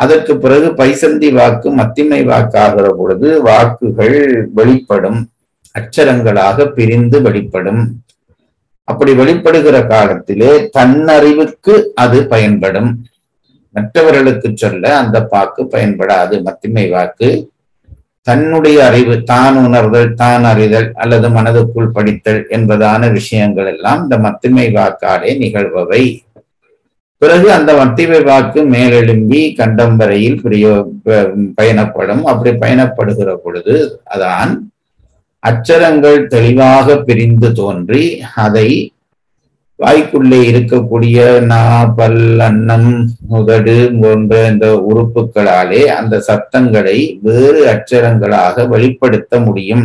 அதற்கு பிறகு பைசந்தி வாக்கு மத்திமை வாக்காகிற பொழுது வாக்குகள் வெளிப்படும். அச்சரங்களாக பிரிந்து வெளிப்படும். அப்படி வெளிப்படுகிற காலத்திலே தன்னறிவுக்கு அது பயன்படும், மற்றவர்களுக்கு சொல்ல அந்த வாக்கு பயன்படாது. மத்திமை வாக்கு தன்னுடைய அறிவு, தான் உணர்தல், தான் அறிதல் அல்லது மனதுக்குள் படித்தல் என்பதான விஷயங்கள் எல்லாம் இந்த மத்திமை வாக்காலே நிகழ்பவை. பிறகு அந்த மத்திமை வாக்கு மேலெழும்பி கண்டம் வரையில் பயணப்படும். அப்படி பயணப்படுகிற பொழுது அதான் அச்சரங்கள் தெளிவாக பிரிந்து தோன்றி அதை வாய்க்குள்ளே இருக்கக்கூடிய நா, பல், அன்னம், உதடு போன்ற இந்த உறுப்புகளாலே அந்த சத்தங்களை வேறு அச்சரங்களாக வெளிப்படுத்த முடியும்.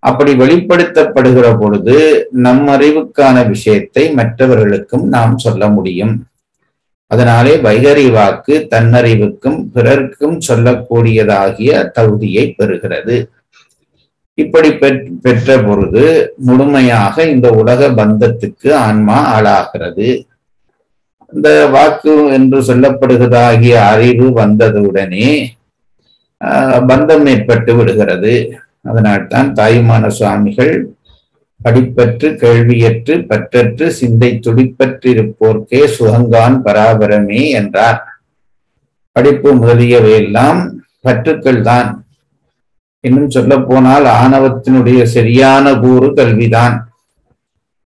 அப்படி வெளிப்படுத்தப்படுகிற பொழுது நம் அறிவுக்கான விஷயத்தை மற்றவர்களுக்கும் நாம் சொல்ல முடியும். அதனாலே வைகரி வாக்கு தன்னறிவுக்கும் பிறர்க்கும் சொல்லக்கூடியதாகிய தகுதியை பெறுகிறது. இப்படி பெற்ற பொழுது முழுமையாக இந்த உலக பந்தத்துக்கு ஆன்மா ஆளாகிறது. இந்த வாக்கு என்று சொல்லப்படுகிறதாகிய அறிவு வந்ததுடனே பந்தம் ஏற்பட்டு விடுகிறது. அதனால்தான் தாயுமான சுவாமிகள் படிப்பற்று கேள்வியற்று பற்றற்று சிந்தை துடிப்பற்றிருப்போர்க்கே சுகங்கான் பராபரமே என்றார். படிப்பு முதலியவையெல்லாம் பற்றுக்கள் தான். இன்னும் சொல்ல போனால் ஆணவத்தினுடைய சரியான கூறு கல்விதான்.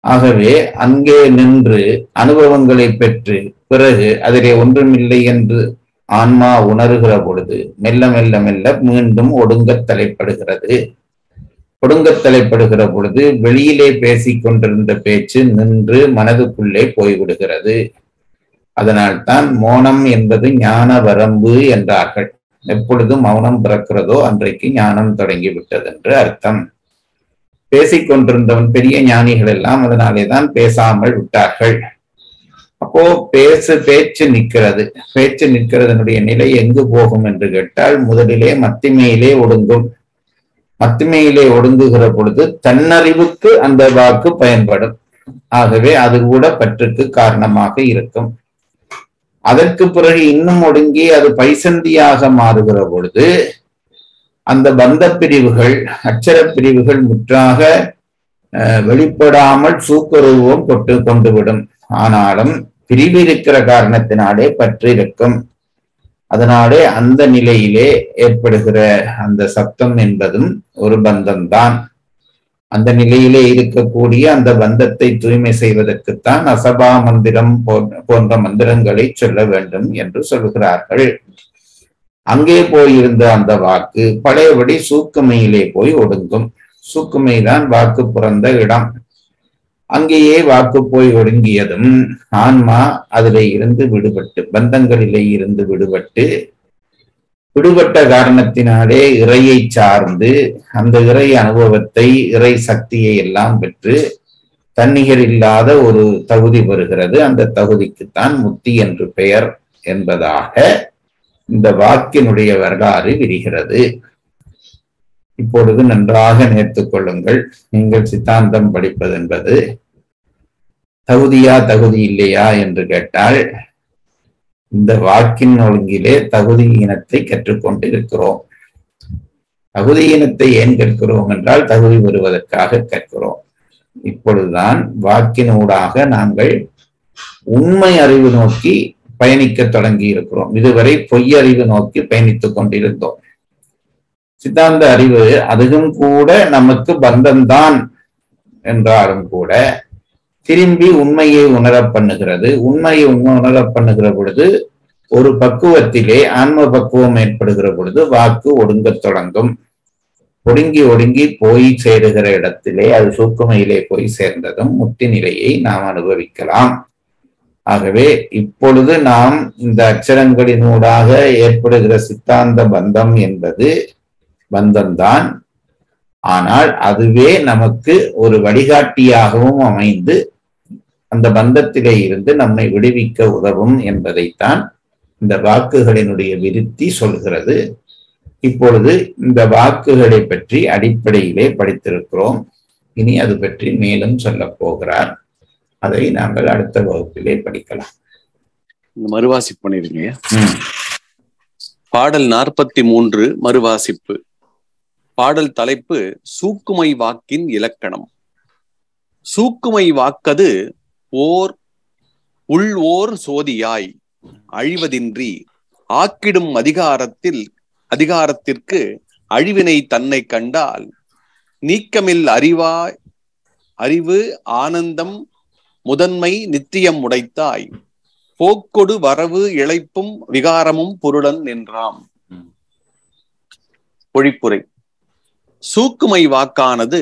ஆகவே அங்கே நின்று அனுபவங்களை பெற்று பிறகு அதிலே ஒன்றுமில்லை என்று ஆன்மா உணர்கிற பொழுது மெல்ல மெல்ல மெல்ல மீண்டும் ஒடுங்கத் தலைப்படுகிறது. ஒடுங்கத் தலைப்படுகிற பொழுது வெளியிலே பேசிக் கொண்டிருந்த பேச்சு நின்று மனதுக்குள்ளே போய்விடுகிறது. அதனால்தான் மௌனம் என்பது ஞான வரம்பு என்றார்கள். எப்பொழுது மௌனம் பிறக்கிறதோ அன்றைக்கு ஞானம் தொடங்கிவிட்டது என்று அர்த்தம். பேசிக்கொண்டிருந்தவன் பெரிய ஞானிகள் எல்லாம் அதனாலேதான் பேசாமல் விட்டார்கள். அப்போ பேச்சு நிற்கிறது. பேச்சு நிற்கிறதனுடைய நிலை எங்கு போகும் என்று கேட்டால் முதலிலே மத்திமையிலே ஒடுங்கும். மத்திமையிலே ஒடுங்குகிற பொழுது தன்னறிவுக்கு அந்த வாக்கு பயன்படும். ஆகவே அது கூட பற்றுக்கு காரணமாக இருக்கும். அதற்கு பிறகு இன்னும் ஒடுங்கி அது பைசந்தியாக மாறுகிற பொழுது அந்த பந்த பிரிவுகள், அச்சர பிரிவுகள் முற்றாக வெளிப்படாமல் சூக்கரூபம் கொண்டுவிடும். ஆனாலும் பிரிவு இருக்கிற காரணத்தினாலே பற்று இருக்கும். அதனாலே அந்த நிலையிலே ஏற்படுகிற அந்த சப்தம் என்பதும் ஒரு பந்தம்தான். அந்த நிலையிலே இருக்கக்கூடிய அந்த பந்தத்தை தூய்மை செய்வதற்குத்தான் அசபா மந்திரம் போன்ற மந்திரங்களை சொல்ல வேண்டும் என்று சொல்கிறார்கள். அங்கே போயிருந்த அந்த வாக்கு பழையபடி சூக்குமையிலே போய் ஒடுங்கும். சூக்குமைதான் வாக்கு பிறந்த இடம். அங்கேயே வாக்கு போய் ஒடுங்கியதும் ஆன்மா அதிலே இருந்து விடுபட்டு, பந்தங்களிலே இருந்து விடுபட்ட காரணத்தினாலே இறையை சார்ந்து அந்த இறை அனுபவத்தை, இறை சக்தியை எல்லாம் பெற்று தன்னிகர் இல்லாத ஒரு தகுதி பெறுகிறது. அந்த தகுதிக்குத்தான் முத்தி என்று பெயர் என்பதாக இந்த வாக்கினுடைய வரலாறு விரிகிறது. இப்பொழுது நன்றாக நினைத்துக் கொள்ளுங்கள். நீங்கள் சித்தாந்தம் படிப்பது என்பது தகுதியா தகுதி இல்லையா என்று கேட்டால் இந்த வாக்கின் ஒழுங்கிலே தகுதி இனத்தை கற்றுக்கொண்டு இருக்கிறோம். தகுதி இனத்தை ஏன் கற்கிறோம் என்றால் தகுதி பெறுவதற்காக கற்கிறோம். இப்பொழுதுதான் வாக்கினூடாக நாங்கள் உண்மை அறிவு நோக்கி பயணிக்க தொடங்கி இருக்கிறோம். இதுவரை பொய்யறிவு நோக்கி பயணித்துக் கொண்டிருந்தோம். சித்தாந்த அறிவு அதுவும் கூட நமக்கு பந்தம்தான் என்றாலும் கூட திரும்பி உண்மையை உணர பண்ணுகிறது. உண்மையை உணர பண்ணுகிற பொழுது ஒரு பக்குவத்திலே ஆன்ம பக்குவம் ஏற்படுகிற பொழுது வாக்கு ஒடுங்கத் தொடங்கும். ஒடுங்கி போய் சேருகிற இடத்திலே அது சூக்குமையிலே போய் சேர்ந்ததும் முத்தி நிலையை நாம் அனுபவிக்கலாம். ஆகவே இப்பொழுது நாம் இந்த அச்சரங்களினூடாக ஏற்படுகிற சித்தாந்த பந்தம் என்பது பந்தம்தான். ஆனால் அதுவே நமக்கு ஒரு வழிகாட்டியாகவும் அமைந்து அந்த பந்தத்திலே இருந்து நம்மை விடுவிக்க உதவும் என்பதைத்தான் இந்த வாக்குகளினுடைய விருத்தி சொல்கிறது. இப்பொழுது இந்த வாக்குகளை பற்றி அடிப்படையிலே படித்திருக்கிறோம். இனி அது பற்றி மேலும் சொல்ல போகிறார். அதை நாங்கள் அடுத்த வகுப்பிலே படிக்கலாம். மறுவாசிப்பு பண்ணிருங்க. பாடல் 43 மறுவாசிப்பு. பாடல் தலைப்பு சூக்குமை வாக்கின் இலக்கணம். சூக்குமை வாக்கது ஓர் சோதியாய் அழிவதின்றி ஆக்கிடும் அதிகாரத்திற்கு அழிவினை தன்னை கண்டால் நீக்கமில் அறிவு ஆனந்தம் முதன்மை நித்தியம் உடைத்தாய் போக்கொடு வரவு இழைப்பும் விகாரமும் பொருளன் நின்றாம். பொழிப்புரை. சூக்குமை வாக்கானது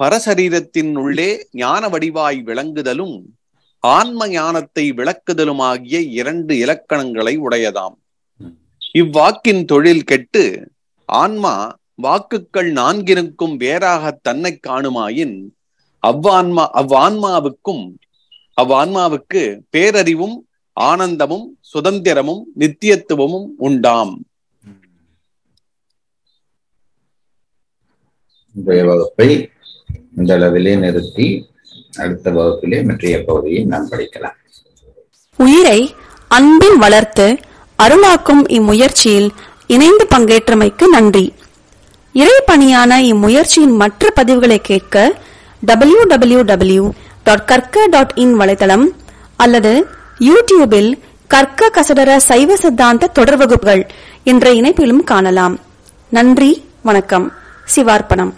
பரசரீரத்தின் உள்ளே ஞான வடிவாய் விளங்குதலும் ஆன்ம ஞானத்தை விளக்குதலுமாகிய 2 இலக்கணங்களை உடையதாம். இவ்வாக்கின் தொழில் கெட்டு ஆன்மா வாக்குகள் 4னுக்கும் வேறாக தன்னை காணுமாயின் அவ்வான்மாவுக்கு பேரறிவும் ஆனந்தமும் சுதந்திரமும் நித்தியத்துவமும் உண்டாம். இன்றைய வகுப்பை இந்த அளவிலே நிறுத்தி அடுத்த வகுப்பிலே மற்றைய பகுதியை நாம் படிக்கலாம். உயிரை அன்பில் வளர்த்து அருளாக்கும் இம்முயற்சியில் இணைந்து பங்கேற்றமைக்கு நன்றி. இறைப்பணியான இம்முயற்சியின் மற்ற பதிவுகளை கேட்க www.karka.in வலைத்தளம் அல்லது யூடியூபில் கற்க கசடர சைவ சித்தாந்த தொடர் வகுப்புகள் என்ற இணைப்பிலும் காணலாம். நன்றி, வணக்கம். சிவார்ப்பணம்.